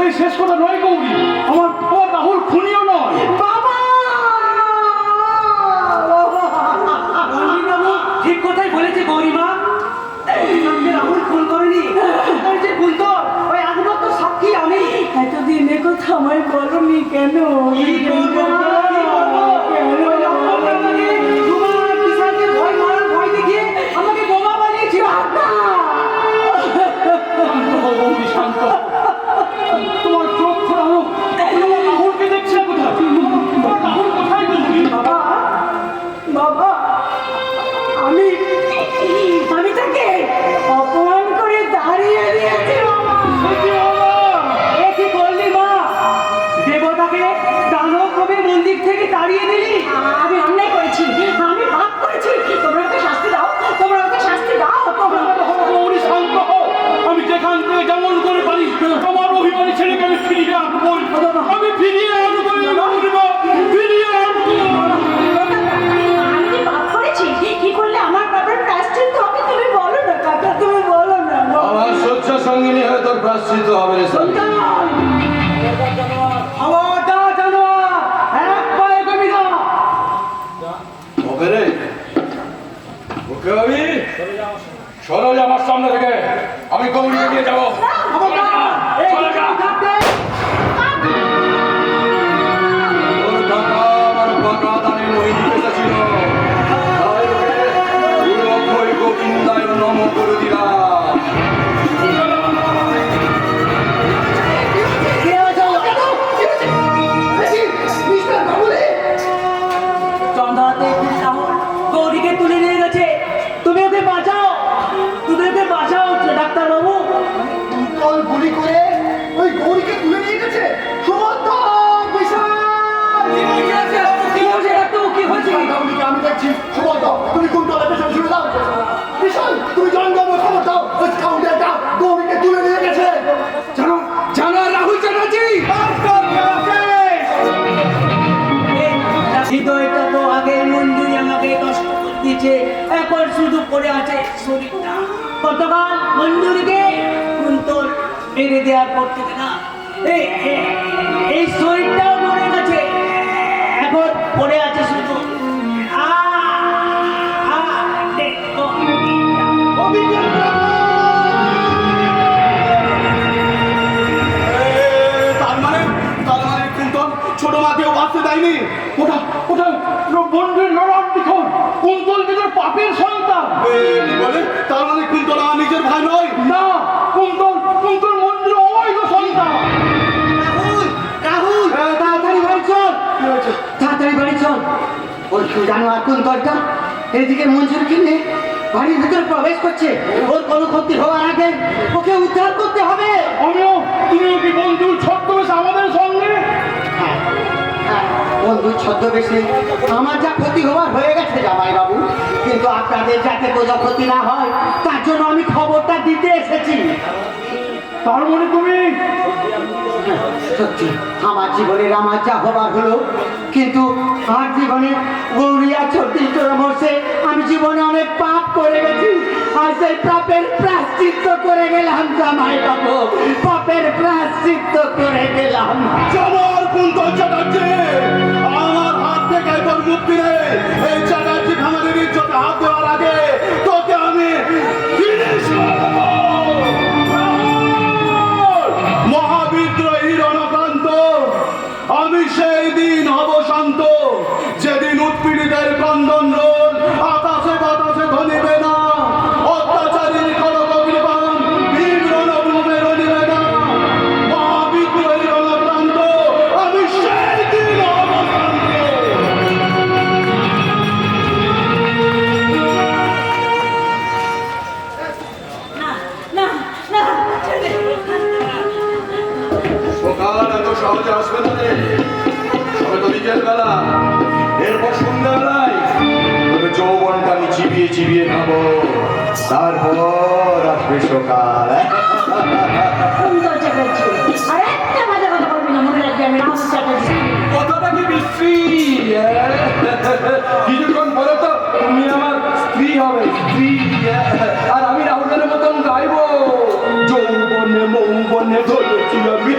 এটাই শেষ কথা নয় গৌরী, আমার রাহুল খুনিও নয়। বাবা! গৌরীবাবু ঠিক কথাই বলেছে গৌরীমা। সঙ্গে রাহুল খুন করেনি, ওই যে কুন্তল, ওই একমাত্র সাক্ষী আমি। এতদিন এ কথা আমায় বলনি কেন? কি করবো? ওই লম্পটটা আমাকে তোমার বিশালকে ভয় মারার ভয় দেখিয়ে আমাকে বোমা বানিয়েছিল। শান্ত হও গৌরী, শান্ত হও। তোমার চোখ খোলানো, তোমার রাহুলকে দেখছে কোথায়? তোমার রাহুল কোথায় গৌরী? বাবা, বাবা, আমি তাকে অপমান করে দাঁড়িয়ে দিয়েছি বাবা। এ কি করলি মা? দেবতাকে দানব কবে মন্দির থেকে তাড়িয়ে দিলি? আমি অন্যায় করেছি, আমি পাপ করেছি। তোমরা ওকে শাস্তি দাও, তোমরা ওকে শাস্তি দাও, তোমরা গৌরী, শান্ত হও। আমি যেখান থেকে যেমন করে পারি তোমার অভিমানী ছেলেকে আমি ফিরিয়ে আনবো। আমি ফিরিয়ে আনবো গৌরীমা, ফিরিয়ে আনবো। আমি যে পাপ করেছি, কি করলে আমার পাপের প্রায়শ্চিত্ত হবে তুমি বলো না কাকা, তুমি বলো না। আমার শয্যা সঙ্গিনী হয়ে তোর প্রাশ্চিত হবে রে সালি। খবরদার জানোয়ার, এক পায়ে কবি না। ওকে রে, ওকে আমি সরো যে আমার সামনে থেকে। আমি গৌরীকে নিয়ে যাবো। এই চলে যা। থাকতে তোর কাকা আমার বাঁকা দানে মোহিনী এসেছিল, তাই ওকে উলক্ষয় গোবিন্দায় নমঃ করে দিলাম। চন্দ্রাতে রাহুল গৌরীকে তুলে নিয়ে গেছে। তুমি ওকে বাঁচাও, তুমি ওকে বাঁচাও ডাক্তারবাবু। কুন্তল গুলি করে ওই গৌরীকে তুলে নিয়ে গেছে। সুমন্তন, বিশাল! কি হয়েছে ডাক্তারবাবু, কি হয়েছে? গামলিকে আমি দেখছি। সুমন্তন, তুমি কুন্তলের পেছনে ছুটে দাও। বিশাল, তুমি জঙ্গলে খবর দাও। ওই স্কাউন্ডারটা গৌরীকে তুলে নিয়ে গেছে। জানো রাহুল চ্যাটার্জি, হৃদয়টা তো আগের মঞ্জুরি আমাকে কষ্ট দিচ্ছে, এখন শুধু পড়ে আছে শরীরটা। গতকাল মঞ্জুরিকে কুন্তল মেরে দেওয়ার পর থেকে না এই শরীরটাও মরে গেছে, এখন পড়ে আছে শুধু কুন্তল ছোট মাকেও বাঁচতে দেয়নি। ওটা বন্ধুর লড়ার লিখন কুন্তল নিজের পাপের সন্তান। কি বলে? তার মানে কুন্তল আমার নিজের ভাই নয়? না, কুন্তল মন্দির অবৈধ সন্তান। রাহুল, তাড়াতাড়ি বাড়ি চল। তাড়াতাড়ি বাড়ি চল। ওই জানোয়ার কুন্তলটা এদিকে মঞ্জুরকে নিয়ে বাড়ির ভিতরে প্রবেশ করছে। ওর কোনো ক্ষতি হওয়ার আগে ওকে উদ্ধার করতে হবে। তুমিও কি বন্ধুর ছদ্মবেশ আমাদের সঙ্গে? হ্যাঁ, বন্ধু ছদ্মবেশে আমার যা ক্ষতি হওয়ার হয়ে গেছে জামাই বাবু, কিন্তু আপনাদের যাতে কোনো ক্ষতি না হয় তার জন্য আমি খবরটা দিতে এসেছি। তার মানে তুমি সত্যি আমার জীবনের আমার যা হবার হলো, কিন্তু আর জীবনে গৌরিয়া ছত্রিশ করে মরছে। আমি জীবনে অনেক পাপ করে গেছি, আর সেই পাপের প্রায়শ্চিত্ত করে গেলাম জামাই বাবু, পাপের প্রায়শ্চিত্ত করে গেলাম। আমার কুন্তল চ্যাটার্জি, আমার হাত থেকে তোর মুক্তি নেই। এই চ্যাটার্জি ফ্যামিলির ইজ্জতে হাত দেওয়ার আগে তোকে আমি ফিনিশ করবো। মহাবিদ্রোহী রণকান্ত, আমি সেই দিন হব শান্ত, যেদিন উৎপীড়িতের ক্রন্দন রোল আকাশে বাতাসে ধনিবে না, অত্যাচারীর খড়গগ্রীবাণ বীর রণভূমে রণিবে না। মহাবিদ্রোহী রণকান্ত, আমি সেই দিন হব শান্ত। না না না, সকাল এত সহজে আসবে না রে, সবে তো বিকেল বেলা, এরপর সন্ধ্যাবেলায় তবে যৌবনটা আমি চিবিয়ে খাবো, তারপর আসবে সকাল। কুন্তল চ্যাটার্জি, আর একটা বাজে কথা বলবি না, মনে রাখবি আমি রাহুল চ্যাটার্জি। কথাটা কি বিশ্রী? কিছুক্ষণ পরে তো তুমি আমার স্ত্রী হবে, স্ত্রী। আর আমি রাহুলের মতন গাইবো, যৌবনে মৌবনে ধরেছি আমি।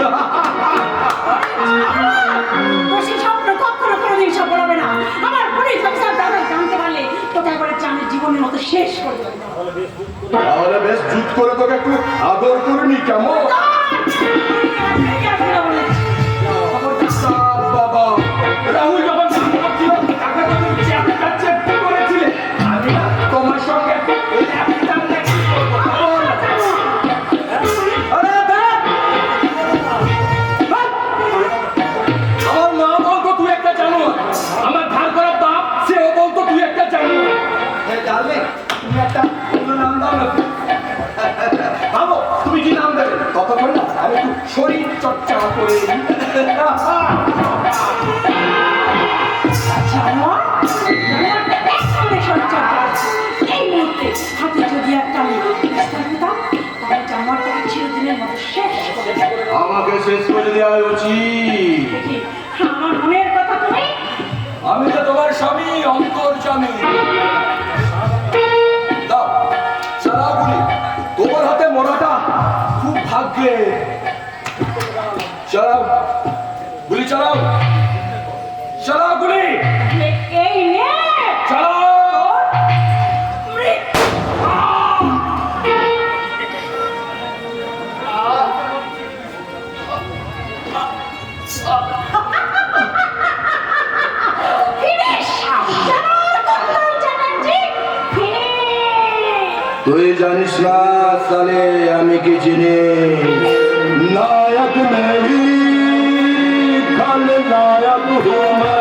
শেষ করে দেবো। তাহলে বেশ জুত করে তোকে একটু আদর করে নি কেমন? বাবা, রাহুল যখন গান করছিল, তাকে তো তুমি চ্যাপ্টা চ্যাপ্টা করেছিলে। আমি না তোমার সঙ্গে ওই একটা লেখা করবো। আরে দেখ! আমার মা বলতো তুই একটা জানোয়ার, আমার ধার করা বাপ সেও বলতো তুই একটা জানোয়ার। ডার্লিং, তুমি একটা অন্য নাম দাও না। ভাবো তুমি কি নাম দেবে? ততক্ষণ না আমি একটু শরীর চর্চা করে নিই। জানোয়ার? জানোয়ারটা একসঙ্গে সঞ্চার করেছে। এই মুহূর্তে হাতে যদি একটা আমি পিস্তল পেতাম, তাহলে জানোয়ারটাকে চিরদিনের মতো শেষ করে দেবো। আমাকে শেষ করে দেওয়া উচিত। দেখি, আমার মনের কথা তুমি আমি তো তোমার স্বামী অন্তর্যামী। দাও চালাও গুলি, তোমার হাতে মোড়াটা খুব ভাগ্যে। চালাও গুলি, চালাও চালাও গুলি, এই নে চালাও। ফিনিশ! জানোয়ার কল্যাণ চ্যাটার্জি, ফিনিশ! তুই জানিস না সালে আমি কি চিনি? নায়ক নেই খালি নায়ক হুঁ मैं।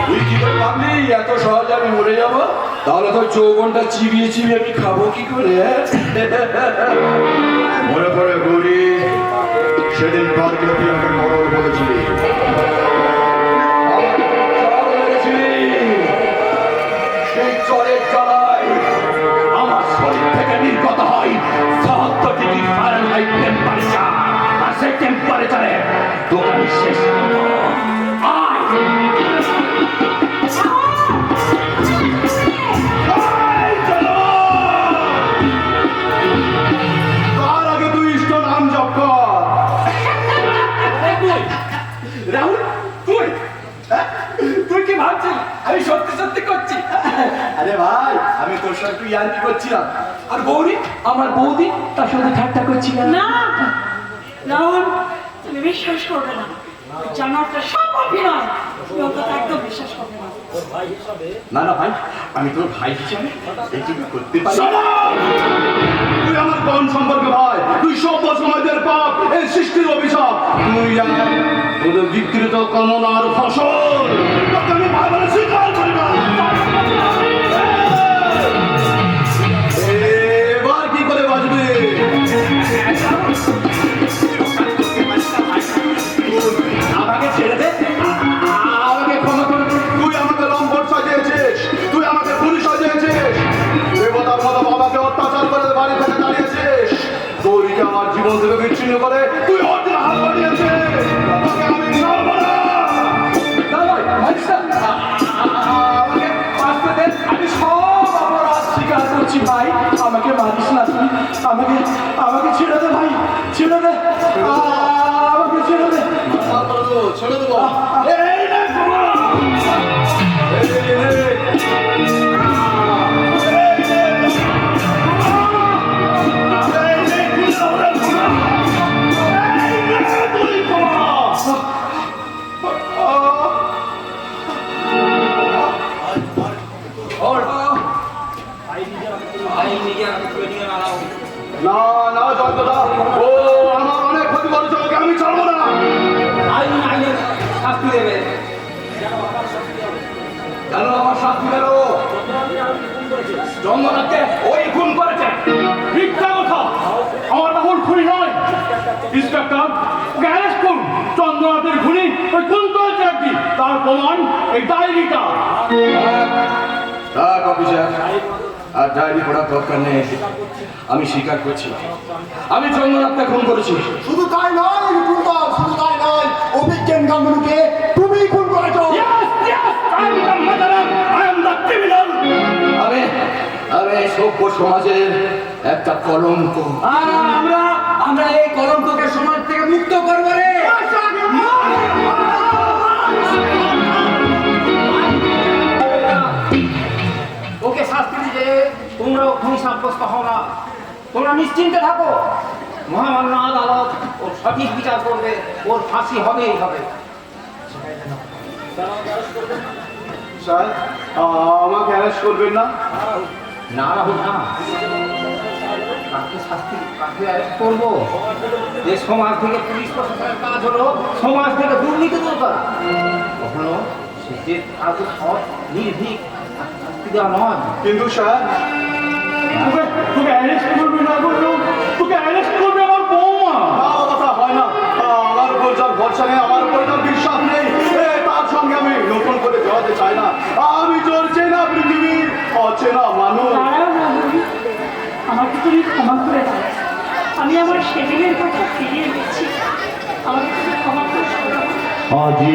তুই কি করে ভাবলি এত সহজে আমি মরে যাবো? তাহলে তো চৌবনটা চিবিয়ে চিবিয়ে আমি খাবো কি করে? মনে পড়ে গৌরী, সেদিন পার্কে তুই আমাকে মরণ বলেছিলি। সেই চরের চড়াই আমার শরীর থেকে নির্গত হয় ৭০ ডিগ্রি ফারেনহাইট টেম্পারেচার, আর সেই টেম্পারেচারে দোকান শেষ করবো। আয় তার আগে তুই ইষ্ট নাম জপ কর। রাহুল, তুই তুই কি ভাবছিস আমি সত্যি সত্যি করছি? আরে ভাই, আমি তোর সাথে একটু ইয়ার্কি করছিলাম। আর গৌরী আমার বৌদি তার সাথে ঠাট্টা করছিলাম। না রাহুল, তুমি বিশ্বাস করবে না, ওই জানোয়ারটা সব অভিনয়। তুমি ওর কথা একদম বিশ্বাস করবে না। না না ভাই, আমি তোর ভাই হিসাবে এইটুকু করতে পারি। তুই আমার কোন সম্পর্কে ভাই? তুই সভ্য সমাজের পাপ, এই সৃষ্টির অভিশাপ। তুই আমার তোদের বিকৃত কামনার ফসল। তোকে আমি ভাই বলে স্বীকার করি না। এবার কি করে বাঁচবে? আমাকে ছেড়ে দে, আমাকে ক্ষমা করে দে। তুই আমাকে লম্পট সাজিয়েছিস, তুই আমাকে খুনি সাজিয়েছিস, দেবতার মতো বাবাকে অত্যাচার করে বাড়ি থেকে দাঁড়িয়েছিস, গৌরীকে আমার জীবন থেকে বিচ্ছিন্ন করে তুই অর্জুন হাত বাড়িয়েছিস। তোকে আমি ছাড়বো না। না ভাই, মারিস না। আমাকে বাঁচতে দে, আমি সব অপরাধ স্বীকার করছি ভাই। আমাকে মারিস না তুই, আমাকে আমাকে ছেড়ে দে ভাই, ছেড়ে দে, আমাকে ছেড়ে দে। ছেড়ে দেবো। এই নে ক্ষমা। না না জয়দা, ও আমার অনেক ক্ষতি করেছে, ওকে আমি ছাড়বো না। কেন আমার শাস্তি দিল? জন্মনাথকে ওই খুন করেছে। মিথ্যা কথা, আমার রাহুল খুনি নয়। ইন্সপেক্টর, ওকে অ্যারেস্ট করুন। চন্দ্রনাথের খুনি ওই কুন্তল চ্যাটার্জি, তার প্রমাণ এই ডায়েরিটা। থাক অফিসার, আর ডায়েরি পড়ার দরকার নেই। আমি স্বীকার করছি, আমি চন্দ্রনাথকে খুন করেছি। শুধু তাই নয় কুন্তল, শুধু তাই নয়, অভিজ্ঞান গাঙ্গুলিকে তুমি খুন করেছো। Yes, yes, I am the murderer, I am the criminal. আমি আমি সভ্য সমাজের এক একটা কলঙ্ক। আর আমরা আমরা এই কলঙ্ককে সমাজ থেকে মুক্ত করবো রে। ওকে শাস্তি দিতে তোমরাও খুনি সাব্যস্ত হও না, তোমরা নিশ্চিন্তে থাকো। মহামান্য আদালত ওর সঠিক বিচার করবে, ওর ফাঁসি হবেই হবে। স্যার আমাকে অ্যারেস্ট করবেন না? না রাহুল না, কাকে শাস্তি কাকে অ্যারেস্ট করবো? যে সমাজ থেকে পুলিশ প্রশাসনের কাজ হলো সমাজ থেকে দুর্নীতি দূর করা, কখনো যে কাজে সৎ নির্ভীক শাস্তি দেওয়া নয়। কিন্তু স্যার তোকে অ্যারেস্ট করবে না বললো, তোকে অ্যারেস্ট করবে আমার বৌমা। কথা হয় না, আমার উপর যার ভরসা নেই, আমার উপর যার বিশ্বাস নেই, তার সঙ্গে আমি নতুন করে জড়াতে চাই না। আমি চলছে না পৃথিবীর অচেনা মানুষ। দাঁড়াও রাহুল, আমাকে তুমি ক্ষমা করে দাও। আমি আমার সেদিনের কথা ফিরিয়ে দিচ্ছি, আমাকে তুমি ক্ষমা করে দাও। আজি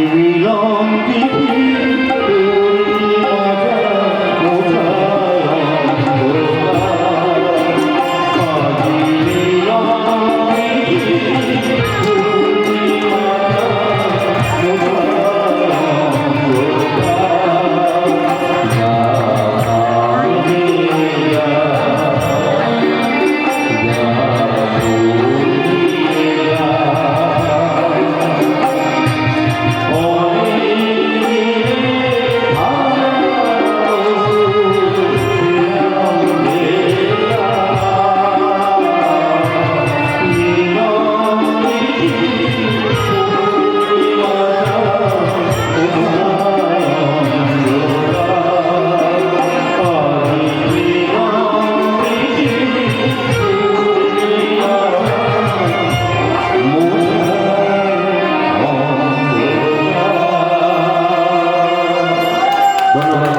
ধন্যবাদ।